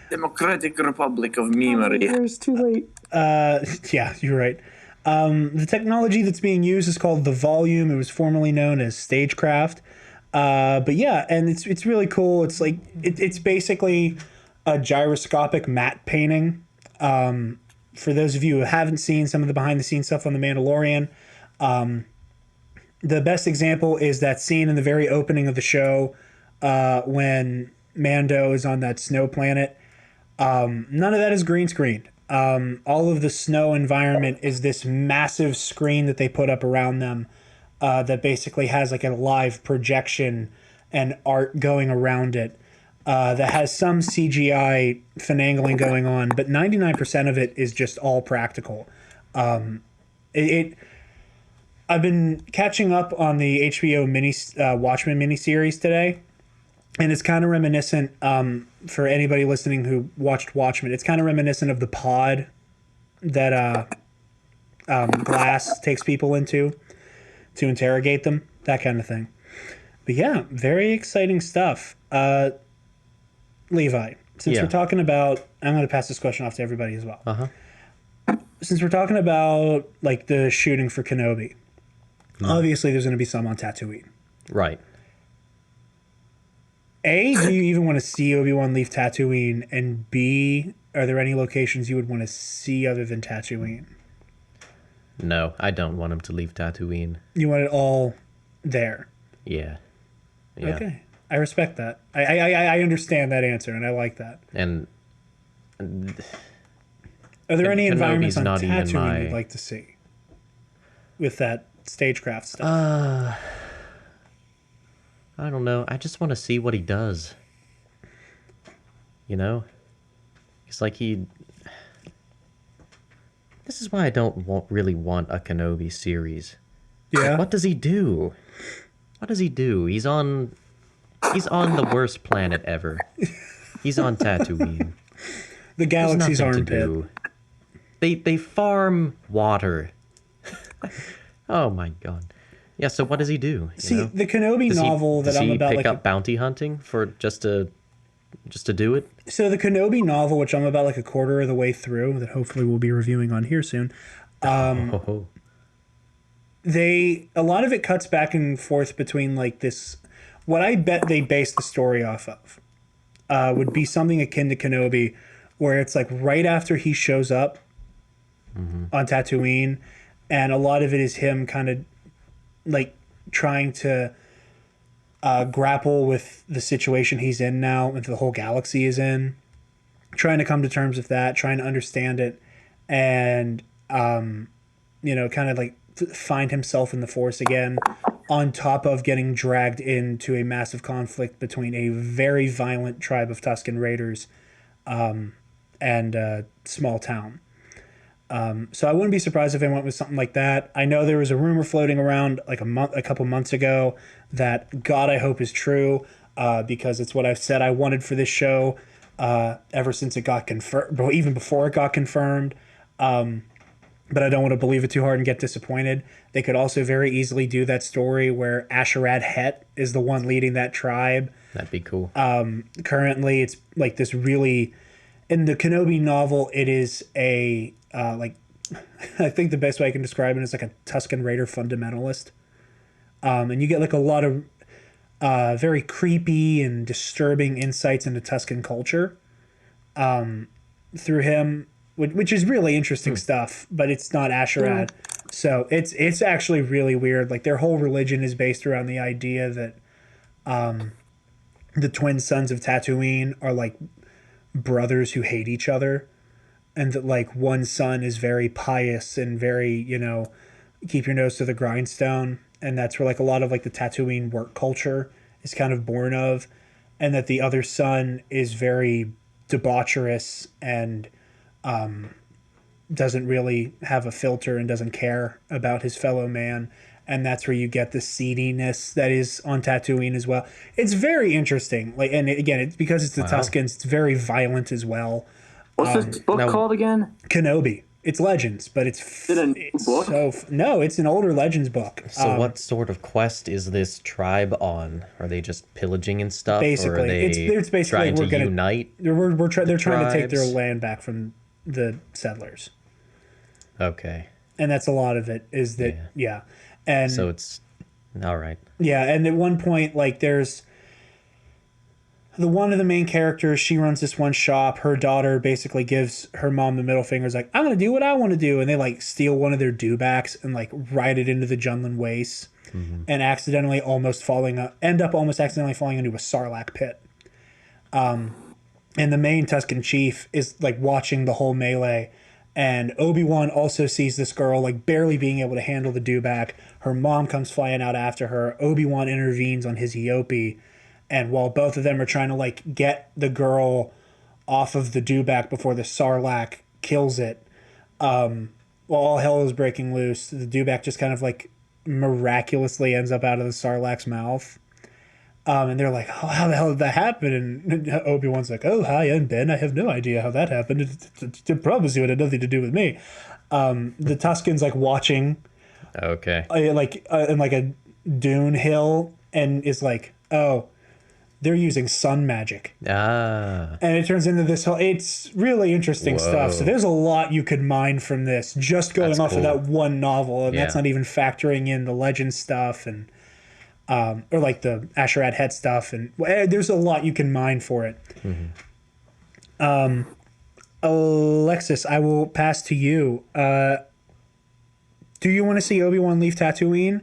Democratic Republic of Memory. It's too late. Yeah, you're right. The technology that's being used is called the Volume. It was formerly known as Stagecraft. But yeah, and it's really cool. It's like it's basically a gyroscopic matte painting. For those of you who haven't seen some of the behind the scenes stuff on The Mandalorian, the best example is that scene in the very opening of the show when Mando is on that snow planet. None of that is green screen. All of the snow environment is this massive screen that they put up around them that basically has like a live projection and art going around it that has some CGI finagling going on, but 99% of it is just all practical. I've been catching up on the HBO Watchmen miniseries today, and it's kind of reminiscent, for anybody listening who watched Watchmen, it's kind of reminiscent of the pod that Glass takes people into to interrogate them, that kind of thing. But yeah, very exciting stuff. Levi, since we're talking about, I'm going to pass this question off to everybody as well. Since we're talking about like the shooting for Kenobi, obviously there's going to be some on Tatooine. Right. A, do you even want to see Obi-Wan leave Tatooine? And B, are there any locations you would want to see other than Tatooine? No, I don't want him to leave Tatooine. You want it all there. Yeah. Okay, I respect that. I understand that answer, and I like that. And Are there any Kenobi's environments on not even Tatooine you'd like to see with that stagecraft stuff? I don't know. I just want to see what he does. You know? It's like This is why I don't really want a Kenobi series. Yeah. Like, what does he do? What does he do? He's on the worst planet ever. He's on Tatooine. The There's galaxy's nothing to armpit. do. They farm water. Oh my god. Yeah, so what does he do? See, know? the Kenobi novel that I'm about, Does he like, pick up bounty hunting for just to do it? so the Kenobi novel, which I'm about like a quarter of the way through, that hopefully we'll be reviewing on here soon. Oh. A lot of it cuts back and forth between like this. What I bet they base the story off of would be something akin to Kenobi, where it's like right after he shows up on Tatooine, and a lot of it is him kind of like trying to grapple with the situation he's in now and the whole galaxy is in, trying to come to terms with that, trying to understand it, and kind of like find himself in the Force again, on top of getting dragged into a massive conflict between a very violent tribe of Tusken Raiders and a small town. So I wouldn't be surprised if they went with something like that. I know there was a rumor floating around like a couple months ago that God I hope is true, because it's what I've said I wanted for this show ever since it got confirmed, even before it got confirmed. But I don't want to believe it too hard and get disappointed. They could also very easily do that story where Asherad Het is the one leading that tribe. That'd be cool. Currently, it's like this really... In the Kenobi novel, it is a... I think the best way I can describe it is like a Tusken Raider fundamentalist. And you get like a lot of very creepy and disturbing insights into Tusken culture through him, which is really interesting stuff, but it's not Asherad. So it's actually really weird. Like their whole religion is based around the idea that the twin sons of Tatooine are like brothers who hate each other, and that like one son is very pious and very, keep your nose to the grindstone, and that's where like a lot of like the Tatooine work culture is kind of born of, and that the other son is very debaucherous and doesn't really have a filter and doesn't care about his fellow man. And that's where you get the seediness that is on Tatooine as well. It's very interesting. Like, and again, it's because it's the Tuskens. It's very violent as well. What's this book called again? Kenobi. It's Legends, but it's Is it a new book? No, it's an older Legends book. So what sort of quest is this tribe on? Are they just pillaging and stuff? Basically, or are they it's basically trying to unite? They're trying to take their tribes? land back from the settlers, Okay. and that's a lot of it. Is that yeah. And So it's all right. yeah, and at one point, like, there's one of the main characters. She runs this one shop. Her daughter basically gives her mom the middle finger. Is like, I'm gonna do what I want to do, and they like steal one of their dewbacks and like ride it into the Junlan wastes, and end up almost accidentally falling into a Sarlacc pit. And the main Tusken chief is like watching the whole melee. And Obi-Wan also sees this girl like barely being able to handle the dewback. Her mom comes flying out after her. Obi-Wan intervenes on his Eopie. And while both of them are trying to like get the girl off of the dewback before the Sarlacc kills it, while all hell is breaking loose, the dewback just kind of like miraculously ends up out of the Sarlacc's mouth. And they're like, oh, how the hell did that happen? And Obi-Wan's like, oh, hi, I'm Ben. I have no idea how that happened. I promise you it had nothing to do with me. The Tusken's like watching, Okay. in like a dune hill, and is like, oh, they're using sun magic. Ah. And it turns into this whole, it's really interesting stuff. So there's a lot you could mine from this, just going That's off of cool. that one novel. And that's Yeah. not even factoring in the legend stuff and, or like the Asherad Het stuff. And there's a lot you can mine for it. Alexis, I will pass to you. Do you want to see Obi-Wan leave Tatooine?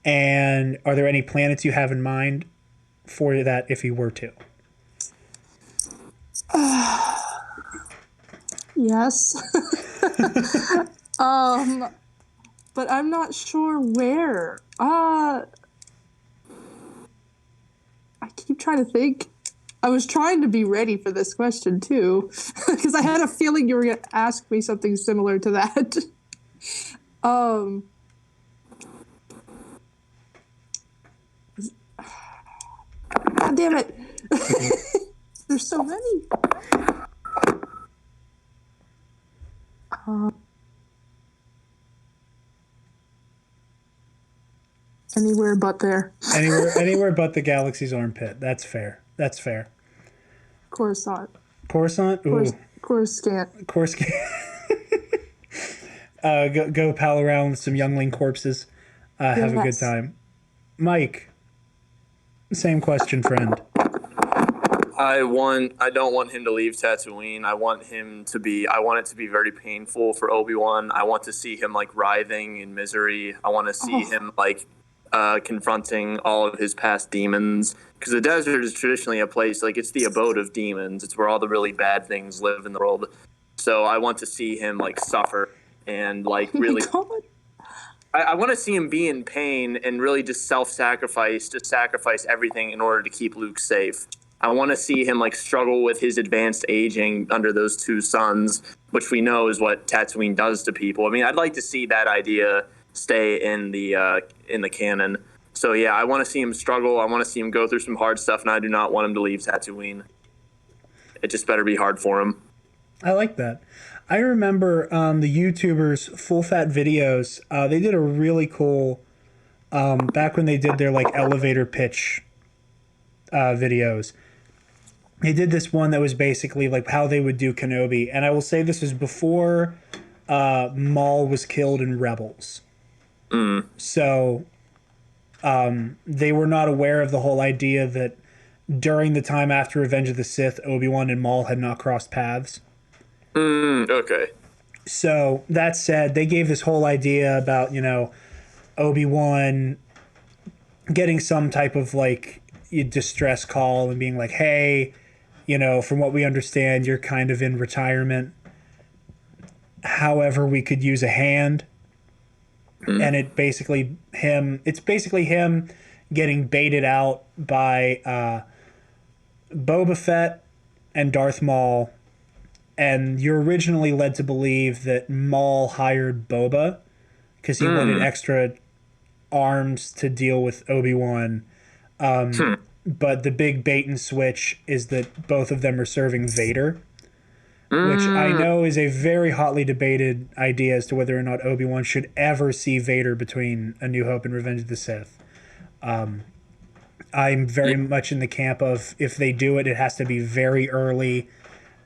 And are there any planets you have in mind for that if he were to? Yes. But I'm not sure where. I keep trying to think. I was trying to be ready for this question too, because I had a feeling you were going to ask me something similar to that. God damn it. There's so many. Anywhere but there. Anywhere but the galaxy's armpit. That's fair. Coruscant. Coruscant? Ooh. Coruscant. Coruscant. Go pal around with some youngling corpses. Have a good time. Mike, same question, friend. I don't want him to leave Tatooine. I want it to be very painful for Obi-Wan. I want to see him like writhing in misery. I want to see him like confronting all of his past demons, because the desert is traditionally a place, like, it's the abode of demons. It's where all the really bad things live in the world. So I want to see him like suffer and like really I want to see him be in pain and really just sacrifice everything in order to keep Luke safe. I want to see him like struggle with his advanced aging under those two suns, which we know is what Tatooine does to people. I mean, I'd like to see that idea stay in the canon. So yeah, I want to see him struggle. I want to see him go through some hard stuff, and I do not want him to leave Tatooine. It just better be hard for him. I like that. I remember the YouTubers Full Fat Videos. They did a really cool back when they did their like elevator pitch videos. They did this one that was basically like how they would do Kenobi, and I will say this was before Maul was killed in Rebels. So they were not aware of the whole idea that during the time after Revenge of the Sith, Obi-Wan and Maul had not crossed paths. Okay. So that said, they gave this whole idea about, Obi-Wan getting some type of like distress call and being like, hey, from what we understand, you're kind of in retirement. However, we could use a hand. And it's basically him getting baited out by Boba Fett and Darth Maul. And you're originally led to believe that Maul hired Boba because he wanted extra arms to deal with Obi-Wan. But the big bait and switch is that both of them are serving Vader, which I know is a very hotly debated idea as to whether or not Obi-Wan should ever see Vader between A New Hope and Revenge of the Sith. I'm very much in the camp of if they do it, it has to be very early,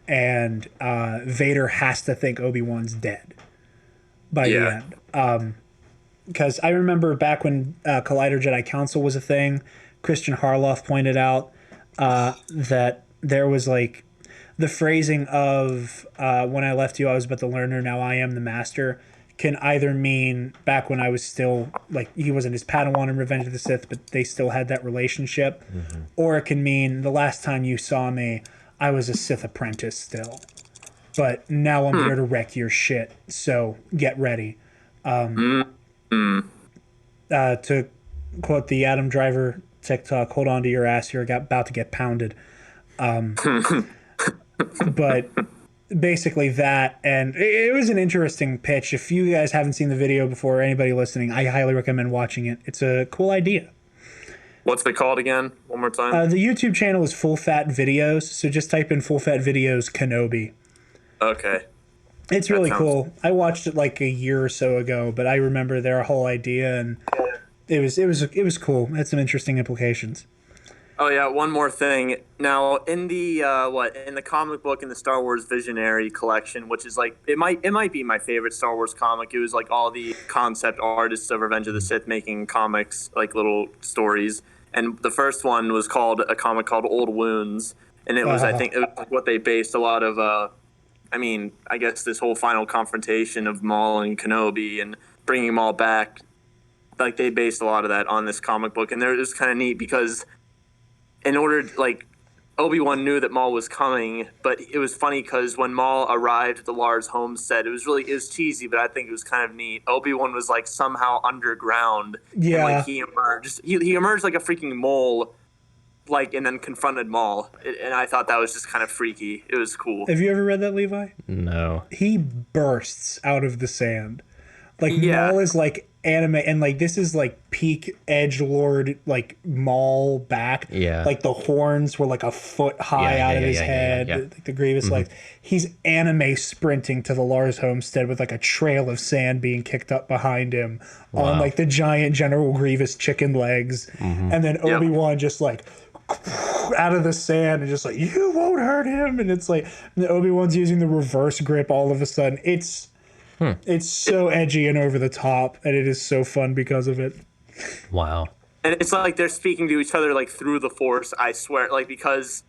and Vader has to think Obi-Wan's dead by the end. Because I remember back when Collider Jedi Council was a thing, Christian Harloff pointed out that there was like the phrasing of when I left you, I was but the learner, now I am the master, can either mean back when I was still, like, he wasn't his Padawan in Revenge of the Sith, but they still had that relationship, or it can mean the last time you saw me, I was a Sith apprentice still, but now I'm here to wreck your shit, so get ready. To quote the Adam Driver TikTok, hold on to your ass, you're about to get pounded. But basically that, and it was an interesting pitch. If you guys haven't seen the video before, or anybody listening, I highly recommend watching it. It's a cool idea. What's it called again? One more time. The YouTube channel is Full Fat Videos, so just type in Full Fat Videos Kenobi. Okay. It's really cool. I watched it like a year or so ago, but I remember their whole idea, and it was cool. It had some interesting implications. Oh yeah, one more thing. Now in the in the comic book in the Star Wars Visionary collection, which is like it might be my favorite Star Wars comic. It was like all the concept artists of Revenge of the Sith making comics, like little stories. And the first one was a comic called Old Wounds, and it was I think it was what they based a lot of I mean, I guess this whole final confrontation of Maul and Kenobi and bringing them all back, like they based a lot of that on this comic book, and it was kind of neat because in order, like, Obi-Wan knew that Maul was coming, but it was funny because when Maul arrived at the Lars homestead, it was cheesy, but I think it was kind of neat. Obi-Wan was like somehow underground, Yeah. and like he emerged. He emerged like a freaking mole, like, and then confronted Maul, and I thought that was just kind of freaky. It was cool. Have you ever read that, Levi? No. He bursts out of the sand. Like, Yeah. Maul is like anime, and like this is like peak edgelord, like Maul back. Yeah. Like the horns were like a foot high Yeah, out yeah, of his yeah, head. yeah. Like the Grievous legs. He's anime sprinting to the Lars homestead with like a trail of sand being kicked up behind him on like the giant General Grievous chicken legs, and then Obi-Wan just like out of the sand and just like, you won't hurt him, and it's like Obi-Wan's using the reverse grip all of a sudden. It's so edgy and over the top, and it is so fun because of it. Wow. And it's like they're speaking to each other like through the Force, I swear. Like, because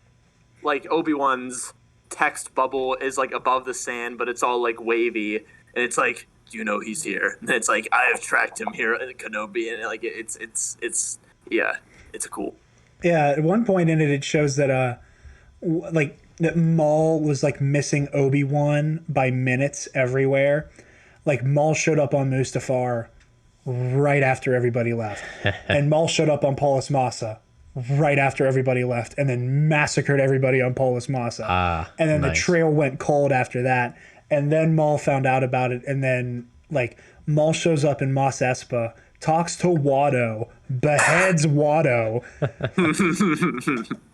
like Obi-Wan's text bubble is like above the sand, but it's all like wavy, and it's like, do you know he's here? And it's like, I have tracked him here at Kenobi, and like it's yeah, it's cool. Yeah, at one point in it, it shows that like that Maul was like missing Obi-Wan by minutes everywhere. Like Maul showed up on Mustafar right after everybody left, and Maul showed up on Paulus Massa right after everybody left, and then massacred everybody on Paulus Massa. And then the trail went cold after that, and then Maul found out about it, and then like Maul shows up in Mos Espa, talks to Watto, beheads Watto.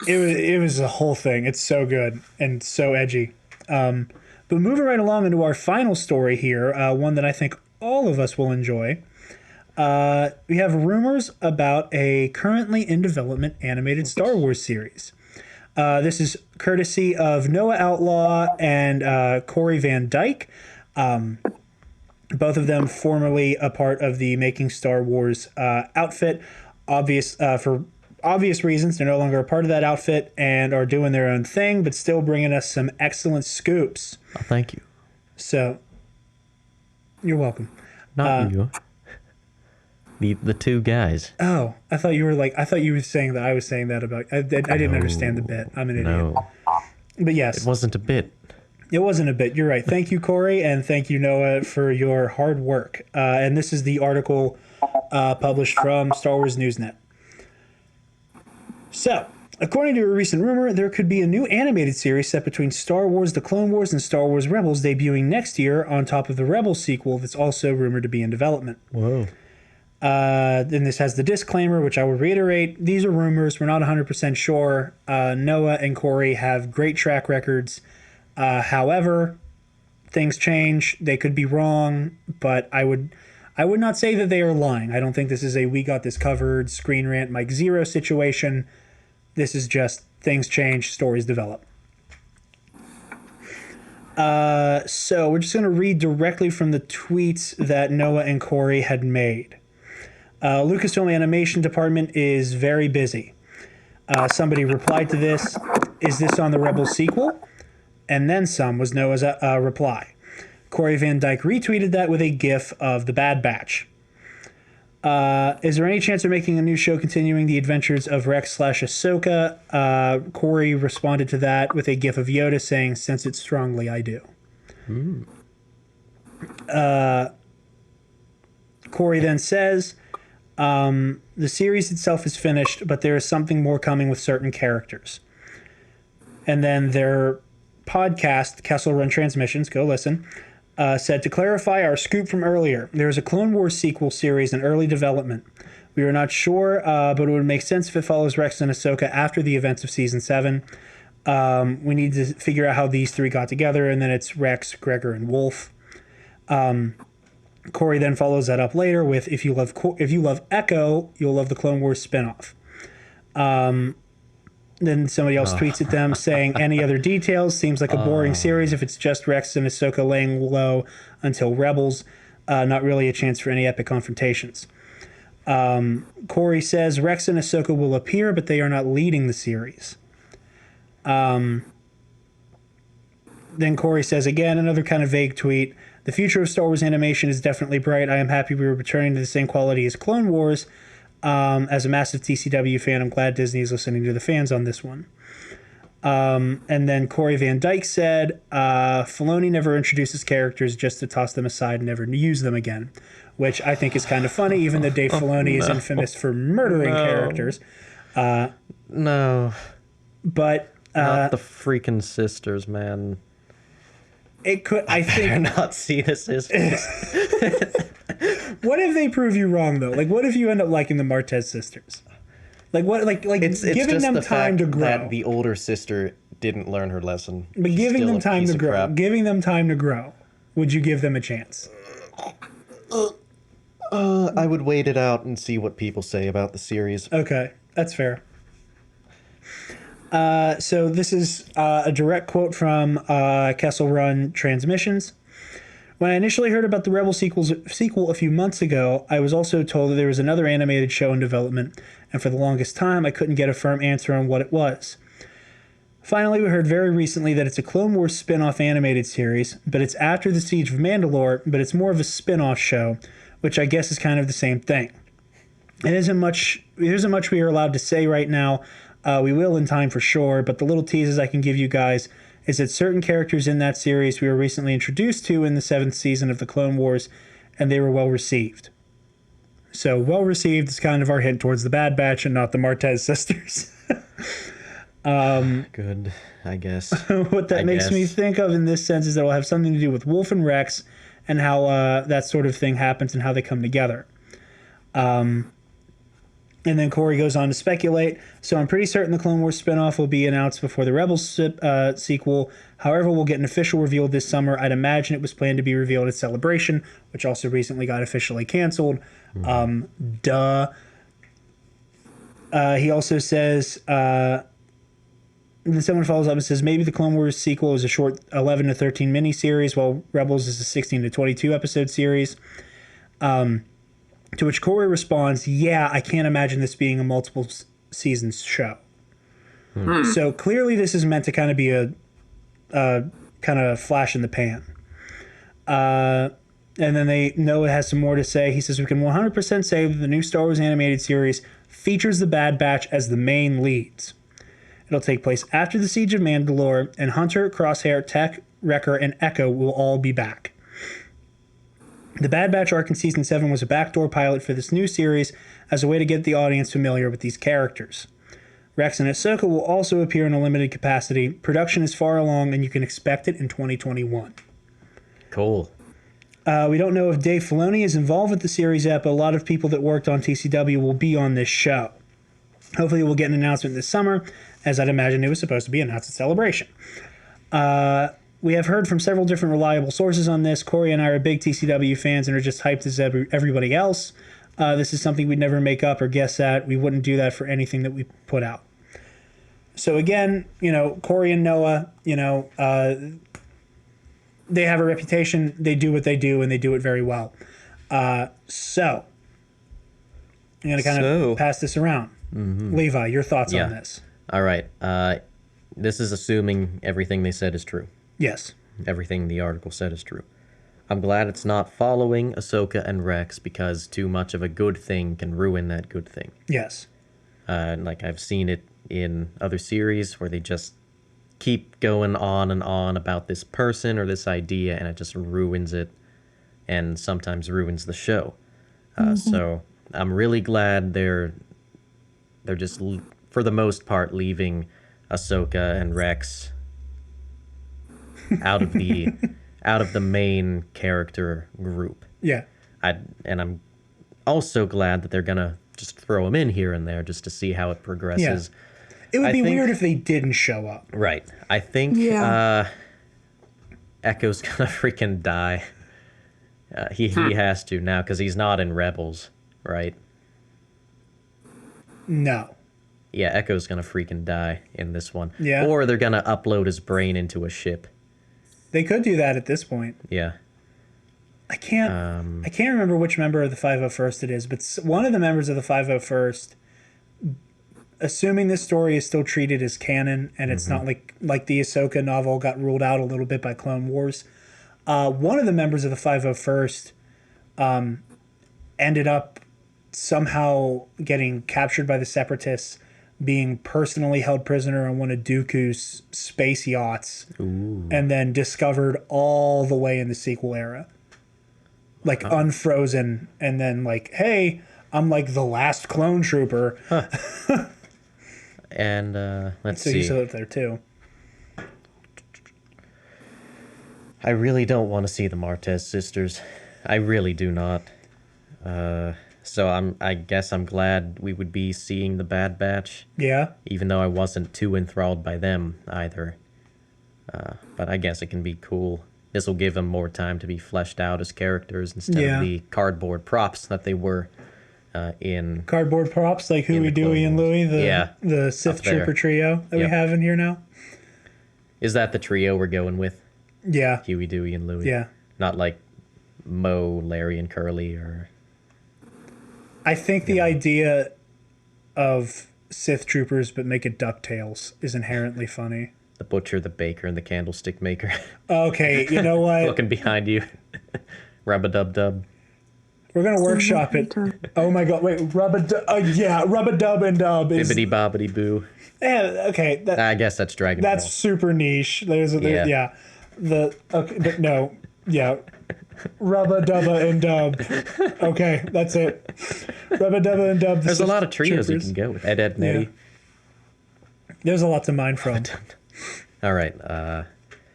It was a whole thing. It's so good and so edgy. But moving right along into our final story here, one that I think all of us will enjoy. We have rumors about a currently in development animated Star Wars series. This is courtesy of Noah Outlaw and Corey Van Dyke. Both of them formerly a part of the Making Star Wars outfit. For obvious reasons, they're no longer a part of that outfit and are doing their own thing, but still bringing us some excellent scoops. Oh, thank you. So, you're welcome. Not you. The two guys. Oh, I thought you were saying that I was saying that about. I didn't understand the bit. I'm an idiot. No, But yes, it wasn't a bit. it wasn't a bit. You're right. Thank you, Corey, and thank you, Noah, for your hard work. And this is the article published from Star Wars Newsnet. So, according to a recent rumor, there could be a new animated series set between Star Wars The Clone Wars and Star Wars Rebels debuting next year on top of the Rebels sequel that's also rumored to be in development. Whoa. Then this has the disclaimer, which I will reiterate. These are rumors. We're not 100% sure. Noah and Corey have great track records. However, things change. They could be wrong, but I would not say that they are lying. I don't think this is a we got this covered Screen Rant Mike Zero situation. This is just things change, stories develop. So we're just going to read directly from the tweets that Noah and Corey had made. Lucasfilm Animation Department is very busy. Somebody replied to this, is this on the Rebels sequel? And then some was Noah's reply. Corey Van Dyke retweeted that with a gif of the Bad Batch. Is there any chance of making a new show continuing the adventures of Rex/Ahsoka? Corey responded to that with a gif of Yoda saying, sense it strongly, I do. Corey then says, the series itself is finished, but there is something more coming with certain characters. And then their podcast, Kessel Run Transmissions, go listen, said, to clarify our scoop from earlier, there is a Clone Wars sequel series in early development. We are not sure, but it would make sense if it follows Rex and Ahsoka after the events of Season 7. We need to figure out how these three got together, and then it's Rex, Gregor, and Wolf. Corey then follows that up later with, if you love Echo, you'll love the Clone Wars spinoff. Then somebody else tweets at them saying, any other details? Seems like a boring series if it's just Rex and Ahsoka laying low until Rebels. Not really a chance for any epic confrontations. Corey says, Rex and Ahsoka will appear, but they are not leading the series. Then Corey says again, another kind of vague tweet. The future of Star Wars animation is definitely bright. I am happy we are returning to the same quality as Clone Wars. As a massive TCW fan, I'm glad Disney is listening to the fans on this one. And then Corey Van Dyke said, Filoni never introduces characters just to toss them aside and never use them again, which I think is kind of funny, even though Dave Filoni is infamous for murdering characters. No. But Not the freaking sisters, man. it could. I Better think. not see the sisters. What if they prove you wrong though? Like, what if you end up liking the Martez sisters? Like what? Like It's giving just them the time fact to grow. that the older sister didn't learn her lesson. But She's giving still them a time piece to of grow. crap. Giving them time to grow. Would you give them a chance? I would wait it out and see what people say about the series. Okay, that's fair. So this is a direct quote from Kessel Run Transmissions. When I initially heard about the Rebel sequel a few months ago, I was also told that there was another animated show in development, and for the longest time, I couldn't get a firm answer on what it was. Finally, we heard very recently that it's a Clone Wars spin-off animated series, but it's after the Siege of Mandalore, but it's more of a spin-off show, which I guess is kind of the same thing. There isn't much we are allowed to say right now. We will in time for sure, but the little teases I can give you guys is that certain characters in that series we were recently introduced to in the 7th season of the Clone Wars, and they were well received. So well received is kind of our hint towards the Bad Batch and not the Martez sisters. Good, I guess. What that makes me think of in this sense is that it'll have something to do with Wolf and Rex and how that sort of thing happens and how they come together. And then Corey goes on to speculate. So I'm pretty certain the Clone Wars spinoff will be announced before the Rebels sequel. However, we'll get an official reveal this summer. I'd imagine it was planned to be revealed at Celebration, which also recently got officially canceled. Duh. He also says... then someone follows up and says, maybe the Clone Wars sequel is a short 11 to 13 miniseries, while Rebels is a 16 to 22 episode series. To which Corey responds, yeah, I can't imagine this being a multiple seasons show. So clearly this is meant to kind of be a kind of flash in the pan. And then Noah has some more to say. He says, we can 100% say that the new Star Wars animated series features the Bad Batch as the main leads. It'll take place after the Siege of Mandalore, and Hunter, Crosshair, Tech, Wrecker, and Echo will all be back. The Bad Batch arc in Season 7 was a backdoor pilot for this new series as a way to get the audience familiar with these characters. Rex and Ahsoka will also appear in a limited capacity. Production is far along, and you can expect it in 2021. Cool. We don't know if Dave Filoni is involved with the series yet, but a lot of people that worked on TCW will be on this show. Hopefully we'll get an announcement this summer, as I'd imagine it was supposed to be announced at Celebration. We have heard from several different reliable sources on this. Corey and I are big TCW fans and are just hyped as everybody else. This is something we'd never make up or guess at. We wouldn't do that for anything that we put out. So again, Corey and Noah, they have a reputation. They do what they do, and they do it very well. So I'm going to kind of pass this around. Levi, your thoughts on this? All right. This is assuming everything they said is true. Yes. Everything the article said is true. I'm glad it's not following Ahsoka and Rex, because too much of a good thing can ruin that good thing. Yes. Like I've seen it in other series where they just keep going on and on about this person or this idea, and it just ruins it, and sometimes ruins the show. So I'm really glad they're just, for the most part, leaving Ahsoka and Rex out of the main character group. Yeah. And I'm also glad that they're gonna just throw them in here and there just to see how it progresses. Yeah. It would be weird if they didn't show up. Right. I think Echo's gonna freaking die. He has to now because he's not in Rebels, right? No. Yeah, Echo's gonna freaking die in this one. Yeah. Or they're gonna upload his brain into a ship. They could do that at this point. Yeah. I can't remember which member of the 501st it is, but one of the members of the 501st assuming this story is still treated as canon and it's not like the Ahsoka novel got ruled out a little bit by Clone Wars. One of the members of the 501st ended up somehow getting captured by the Separatists, being personally held prisoner on one of Dooku's space yachts, and then discovered all the way in the sequel era. Like, unfrozen, and then, like, hey, I'm, like, the last clone trooper. And, let's So see. he's out there, too. I really don't want to see the Martez sisters. I really do not. So I guess I'm glad we would be seeing the Bad Batch, Yeah. even though I wasn't too enthralled by them either. But I guess it can be cool. This will give them more time to be fleshed out as characters instead Yeah. of the cardboard props that they were in. Cardboard props like In Huey, the Clone Dewey, and Wars. Louie, Yeah, the Sith up there. Trooper trio that we Yep. have in here now. Is that the trio we're going with? Yeah. Huey, Dewey, and Louie? Yeah. Not like Mo, Larry, and Curly, or... I think the idea of Sith Troopers but make it DuckTales is inherently funny. the butcher, the baker, and the candlestick maker. Okay, you know what? Looking behind you. Rub-a-dub-dub. We're gonna workshop it. Oh my god! Wait, rub-a-dub and dub is. Bibbidi-bobbidi-boo. Yeah, okay, I guess that's Dragon that's Ball. super niche. Yeah. Yeah. No, yeah. Rubba-dubba and dub. Okay, that's it. Rubba-dubba and dub. There's a lot of trios you Troopers. can go with. Ed, Ed, Nettie. There's a lot to mine from. All right.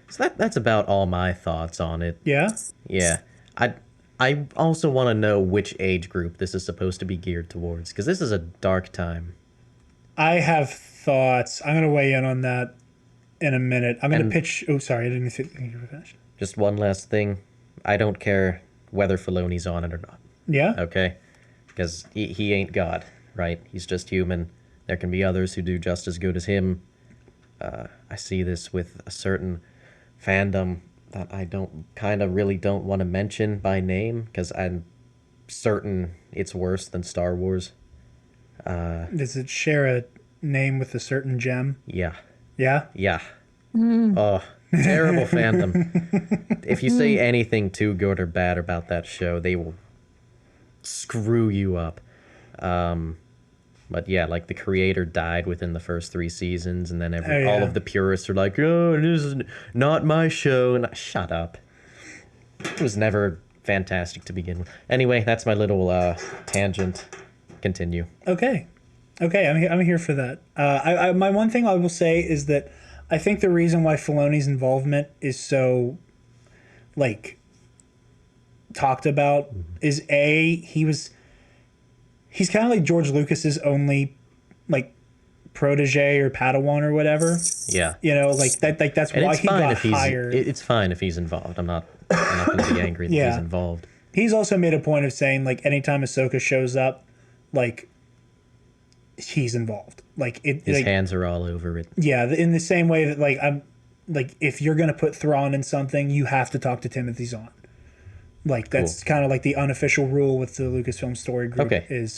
So that's about all my thoughts on it. Yeah. Yeah. I also want to know which age group this is supposed to be geared towards, because this is a dark time. I have thoughts. I'm gonna weigh in on that in a minute. I'm gonna pitch. Oh, sorry, I didn't think you were finished. Just one last thing. I don't care whether Filoni's on it or not. Yeah. Okay? Because he ain't God, right? He's just human. There can be others who do just as good as him. I see this with a certain fandom that I really don't want to mention by name, because I'm certain it's worse than Star Wars. Does it share a name with a certain gem? Yeah. Yeah. Yeah. Oh, terrible fandom. If you say anything too good or bad about that show, they will screw you up. But yeah, like the creator died within the first 3 seasons, and then all of the purists are like, "Oh, this is not my show," and shut up. It was never fantastic to begin with. Anyway, that's my little tangent. Continue. Okay. I'm here for that. My one thing I will say is that I think the reason why Filoni's involvement is so, like, talked about is he's kind of like George Lucas's only, like, protege or Padawan or whatever. Yeah. You know, like that's And why it's he fine got if he's hired. it's fine if he's involved. I'm not going to be angry that Yeah. he's involved. He's also made a point of saying, like, anytime Ahsoka shows up, like, he's involved. Like, His hands are all over it. Yeah, in the same way that, like, if you're gonna put Thrawn in something, you have to talk to Timothy Zahn. Like, that's kind of like the unofficial rule with the Lucasfilm story group. Okay.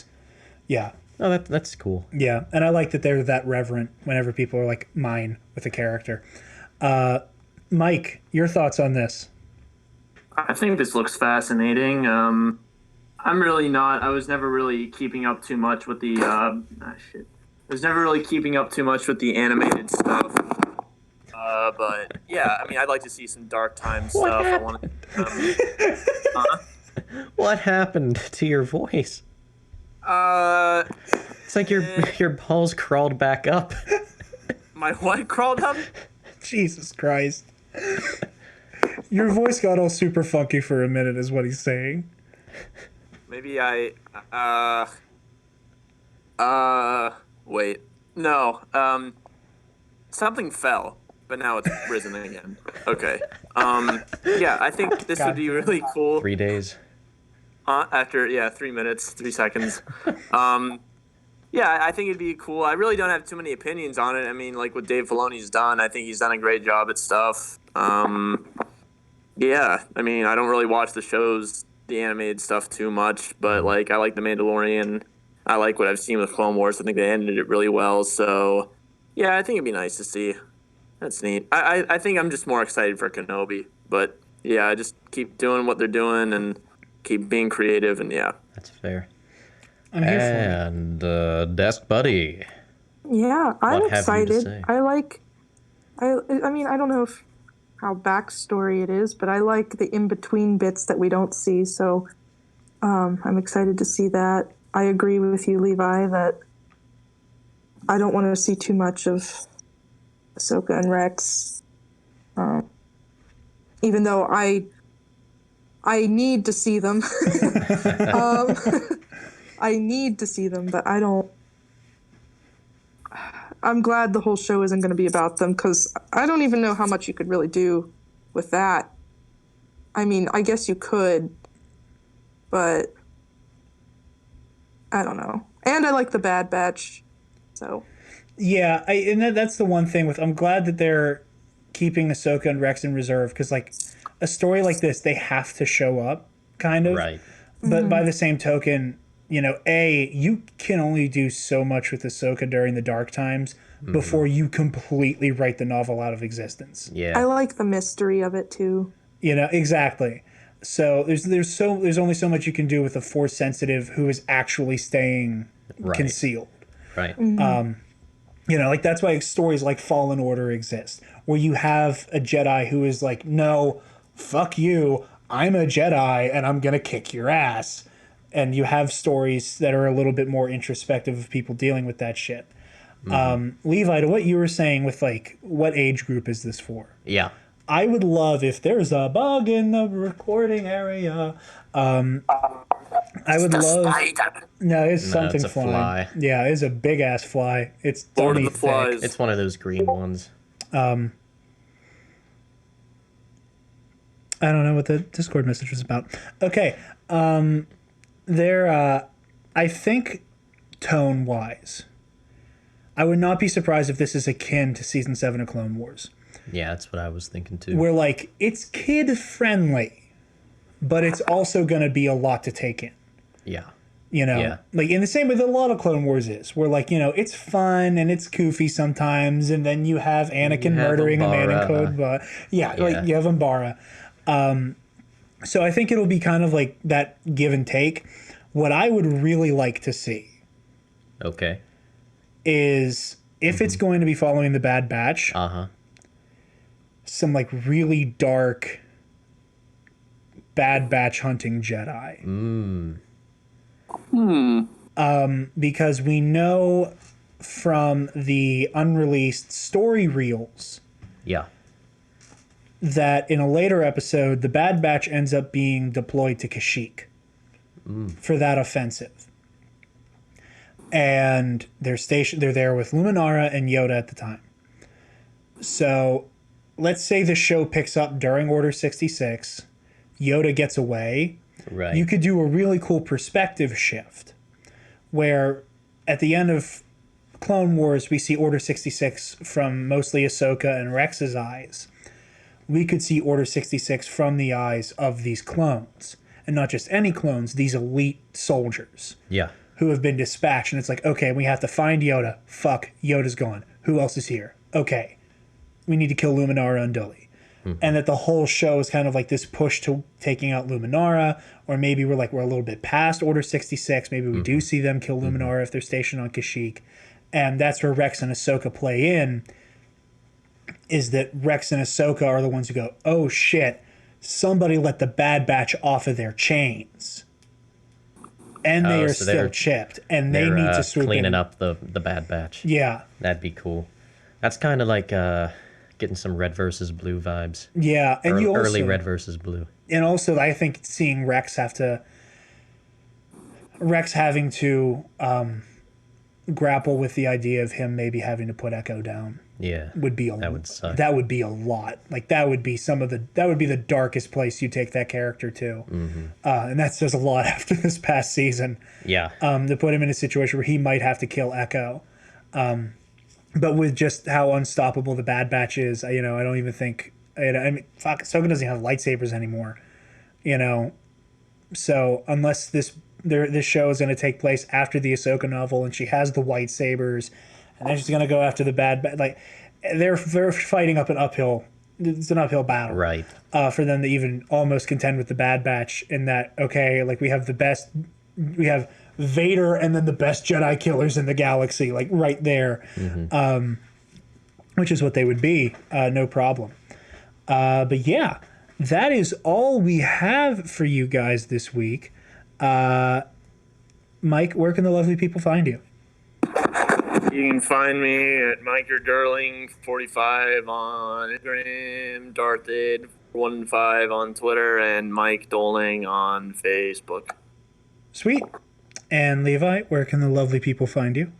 Yeah, Oh, that's cool. yeah, and I like that they're that reverent whenever people are like mine with a character. Mike, your thoughts on this? I think this looks fascinating. I'm really not. I was never really keeping up too much with the. I was never really keeping up too much with the animated stuff. But yeah, I mean, I'd like to see some dark time stuff. I want to. What happened to your voice? It's like your balls crawled back up. My what crawled up? Jesus Christ. Your voice got all super funky for a minute is what he's saying. Maybe I. Wait. No. Something fell, but now it's risen again. Okay. Yeah, I think this would be really cool. 3 days. After 3 minutes, 3 seconds. Yeah, I think it'd be cool. I really don't have too many opinions on it. I mean, like what Dave Filoni's done, I think he's done a great job at stuff. Yeah, I mean, I don't really watch the shows, the animated stuff too much, but like I like The Mandalorian. I like what I've seen with Clone Wars. I think they ended it really well. So, yeah, I think it'd be nice to see. That's neat. I think I'm just more excited for Kenobi. But, yeah, just keep doing what they're doing and keep being creative. And, yeah. That's fair. I'm here for it. And Desk Buddy. Yeah, I'm What have you to excited. say? I mean, I don't know how backstory it is, but I like the in-between bits that we don't see, so I'm excited to see that. I agree with you, Levi, that I don't want to see too much of Ahsoka and Rex. Even though I need to see them. I need to see them, but I don't. I'm glad the whole show isn't going to be about them, because I don't even know how much you could really do with that. I mean, I guess you could, but I don't know. And I like the Bad Batch, so. Yeah, that's the one thing with. I'm glad that they're keeping Ahsoka and Rex in reserve, because like a story like this, they have to show up, kind of. Right. But by the same token, you know, you can only do so much with Ahsoka during the dark times before you completely write the novel out of existence. Yeah. I like the mystery of it too. You know, exactly. So there's only so much you can do with a Force sensitive who is actually staying Right. concealed. Right. You know, like that's why stories like Fallen Order exist, where you have a Jedi who is like, no, fuck you, I'm a Jedi and I'm gonna kick your ass. And you have stories that are a little bit more introspective of people dealing with that shit. Levi, to what you were saying with like, what age group is this for? Yeah. I would love if there's a bug in the recording area. I would love. No, it's something it's a flying. fly. Yeah, it's a big ass fly. It's Lord of dummy the Flies. thick. It's one of those green ones. I don't know what the Discord message was about. Okay, I think tone wise, I would not be surprised if this is akin to season 7 of Clone Wars, Yeah, that's what I was thinking too. where like it's kid friendly, but it's also gonna be a lot to take in. Yeah. You know, Yeah. like in the same way that a lot of Clone Wars is, where like, you know, it's fun and it's goofy sometimes, and then you have Anakin have murdering a man in Umbara. code, but yeah, Yeah. like you have Umbara. So I think it'll be kind of like that give and take. What I would really like to see Okay. is if it's going to be following the Bad Batch, Uh-huh. some like really dark Bad Batch hunting Jedi. Because we know from the unreleased story reels Yeah. that in a later episode, the Bad Batch ends up being deployed to Kashyyyk for that offensive. And they're there with Luminara and Yoda at the time. So let's say the show picks up during Order 66. Yoda gets away. Right. You could do a really cool perspective shift where at the end of Clone Wars, we see Order 66 from mostly Ahsoka and Rex's eyes. We could see Order 66 from the eyes of these clones. And not just any clones, these elite soldiers Yeah. who have been dispatched. And it's like, okay, we have to find Yoda. Fuck, Yoda's gone. Who else is here? Okay, we need to kill Luminara and Dully. And that the whole show is kind of like this push to taking out Luminara, or maybe we're a little bit past Order 66. Maybe we do see them kill Luminara if they're stationed on Kashyyyk. And that's where Rex and Ahsoka play in, is that Rex and Ahsoka are the ones who go, oh shit, somebody let the Bad Batch off of their chains. And they are so still they're- chipped, and they They're need to swoop cleaning in. up the Bad Batch. Yeah. That'd be cool. That's kind of like getting some Red versus Blue vibes. Yeah, and you also, Early Red versus Blue. and also I think seeing Rex having to grapple with the idea of him maybe having to put Echo down Yeah. would be That would suck. That would be a lot. Like that would be the darkest place you take that character to, and that says a lot after this past season. Yeah. To put him in a situation where he might have to kill Echo. But with just how unstoppable the Bad Batch is, I don't even think. I mean, fuck, Ahsoka doesn't have lightsabers anymore, So unless this this show is going to take place after the Ahsoka novel, and she has the lightsabers, and then she's going to go after the like they're fighting up an uphill. It's an uphill battle, Right. For them to even almost contend with the Bad Batch. In that, okay, like we have Vader and then the best Jedi killers in the galaxy, like right there, which is what they would be, no problem. But yeah, that is all we have for you guys this week. Mike, where can the lovely people find you? You can find me at MikeYourDarling45 on Instagram, Darthid15 on Twitter, and Mike Doling on Facebook. Sweet. And Levi, where can the lovely people find you?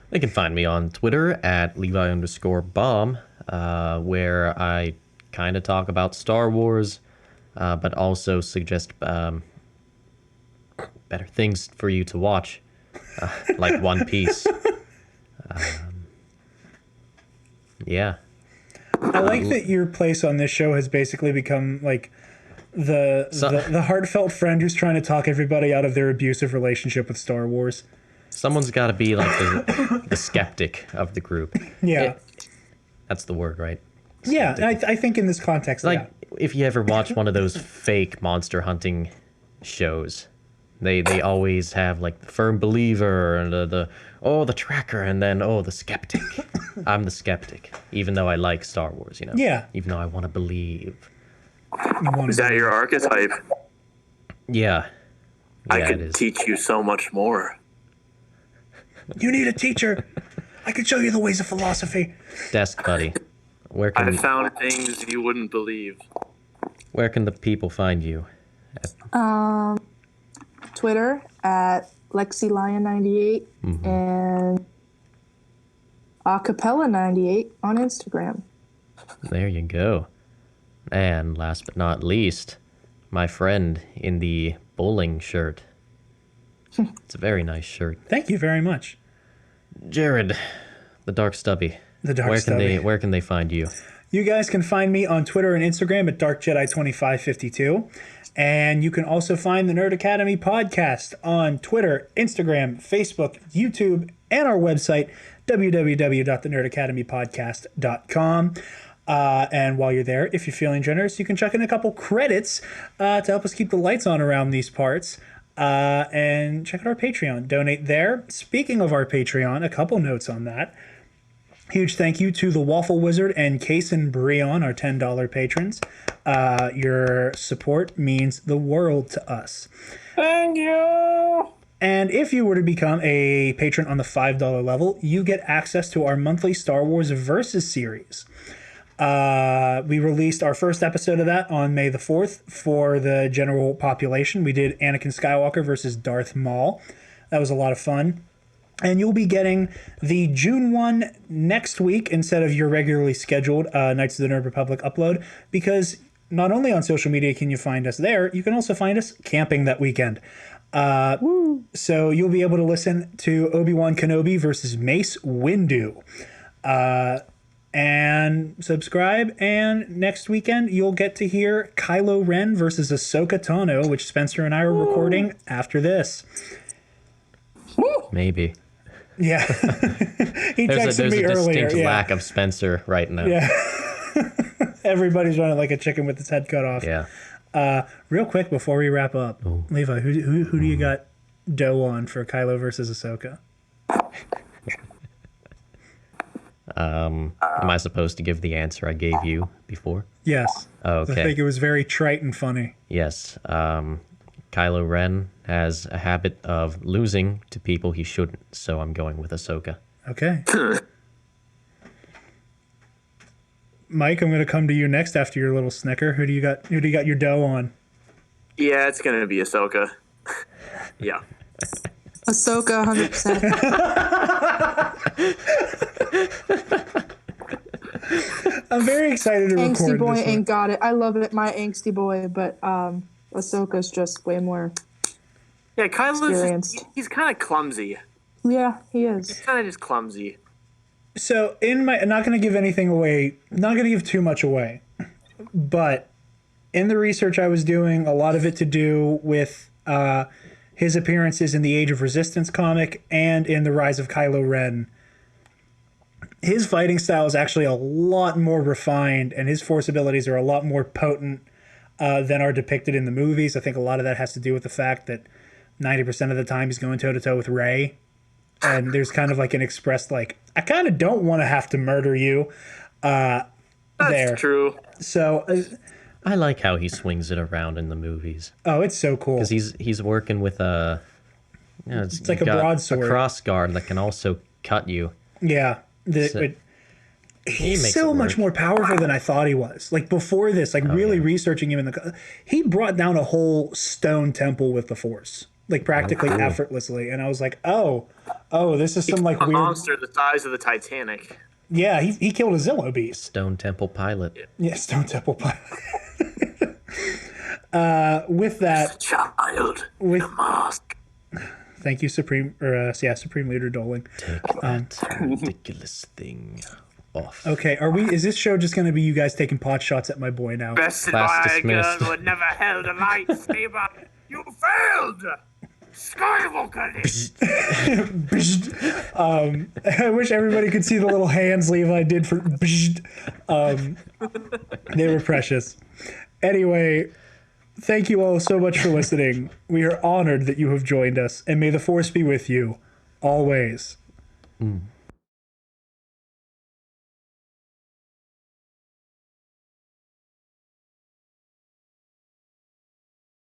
They can find me on Twitter at Levi_bomb, where I kind of talk about Star Wars, but also suggest better things for you to watch, like One Piece. Yeah. I like that your place on this show has basically become like the heartfelt friend who's trying to talk everybody out of their abusive relationship with Star Wars. Someone's got to be like the skeptic of the group. Yeah. That's the word, right? Yeah, I think in this context, Like, if you ever watch one of those fake monster hunting shows, they always have like the firm believer and the tracker, and then the skeptic. I'm the skeptic, even though I like Star Wars, you know. Yeah. Even though I want to believe. Is that your archetype? Yeah. I it could is. teach you so much more. You need a teacher. I can show you the ways of philosophy. Desk buddy. Where I can found things you wouldn't believe. the people find you? Twitter at LexiLion98 and Acapella98 on Instagram. There you go. And last but not least, my friend in the bowling shirt. It's a very nice shirt. Thank you very much. Jared, the Dark Stubby. The Dark Stubby. Where can they find you? You guys can find me on Twitter and Instagram at DarkJedi2552. And you can also find the Nerd Academy podcast on Twitter, Instagram, Facebook, YouTube, and our website, www.thenerdacademypodcast.com. And while you're there, if you're feeling generous, you can chuck in a couple credits to help us keep the lights on around these parts. And check out our Patreon. Donate there. Speaking of our Patreon, a couple notes on that. Huge thank you to the Waffle Wizard and Kason Breon, our $10 patrons. Your support means the world to us. Thank you. And if you were to become a patron on the $5 level, you get access to our monthly Star Wars Versus series. We released our first episode of that on May the 4th for the general population. We did Anakin Skywalker versus Darth Maul. That was a lot of fun. And you'll be getting the June 1 next week instead of your regularly scheduled Knights of the Nerd Republic upload, because not only on social media can you find us there, you can also find us camping that weekend. So you'll be able to listen to Obi-Wan Kenobi versus Mace Windu. And subscribe, and next weekend you'll get to hear Kylo Ren versus Ahsoka Tano, which Spencer and I are recording after this. Maybe. Yeah. He There's texted a me earlier. distinct lack of Spencer right now. Yeah. Everybody's running like a chicken with its head cut off. Yeah. Real quick before we wrap up, Levi, who do you got dough on for Kylo versus Ahsoka? Am I supposed to give the answer I gave you before? Yes. Okay. I think it was very trite and funny. Yes. Kylo Ren has a habit of losing to people he shouldn't, so I'm going with Ahsoka. Okay. Mike, I'm going to come to you next after your little snicker. Who do you got your dough on? Yeah, it's gonna be Ahsoka. Yeah. Ahsoka, 100%. I'm very excited to record Angsty boy this ain't got it. I love it, my angsty boy, but Ahsoka's just way more Yeah, Kylo's experienced. he's kind of clumsy. Yeah, he is. He's kind of just clumsy. So I'm not going to give anything away, not going to give too much away, but in the research I was doing, a lot of it to do with his appearances in the Age of Resistance comic and in the Rise of Kylo Ren. His fighting style is actually a lot more refined, and his force abilities are a lot more potent than are depicted in the movies. I think a lot of that has to do with the fact that 90% of the time he's going toe-to-toe with Rey. And there's kind of like an expressed, like, I kind of don't want to have to murder you. That's true. So... I like how he swings it around in the movies. oh, it's so cool. Because he's working with a... You know, it's like a broadsword. A cross guard that can also cut you. Yeah. He's so much more powerful than I thought he was. Like before this, like really researching him he brought down a whole stone temple with the Force, like practically effortlessly. And I was like, oh, this is some like a weird monster the size of the Titanic. Yeah, he killed a Zillow beast. Stone Temple pilot. Yeah, Stone Temple pilot. With that, Child in a mask. Thank you, Supreme Leader Doling. Take that ridiculous thing off. Okay, is this show just going to be you guys taking pot shots at my boy now? Best Class admired girl dismissed. who had never held a lightsaber. You failed! Skywalker! I wish everybody could see the little hands Levi did for. They were precious. Anyway, thank you all so much for listening. We are honored that you have joined us, and may the Force be with you always.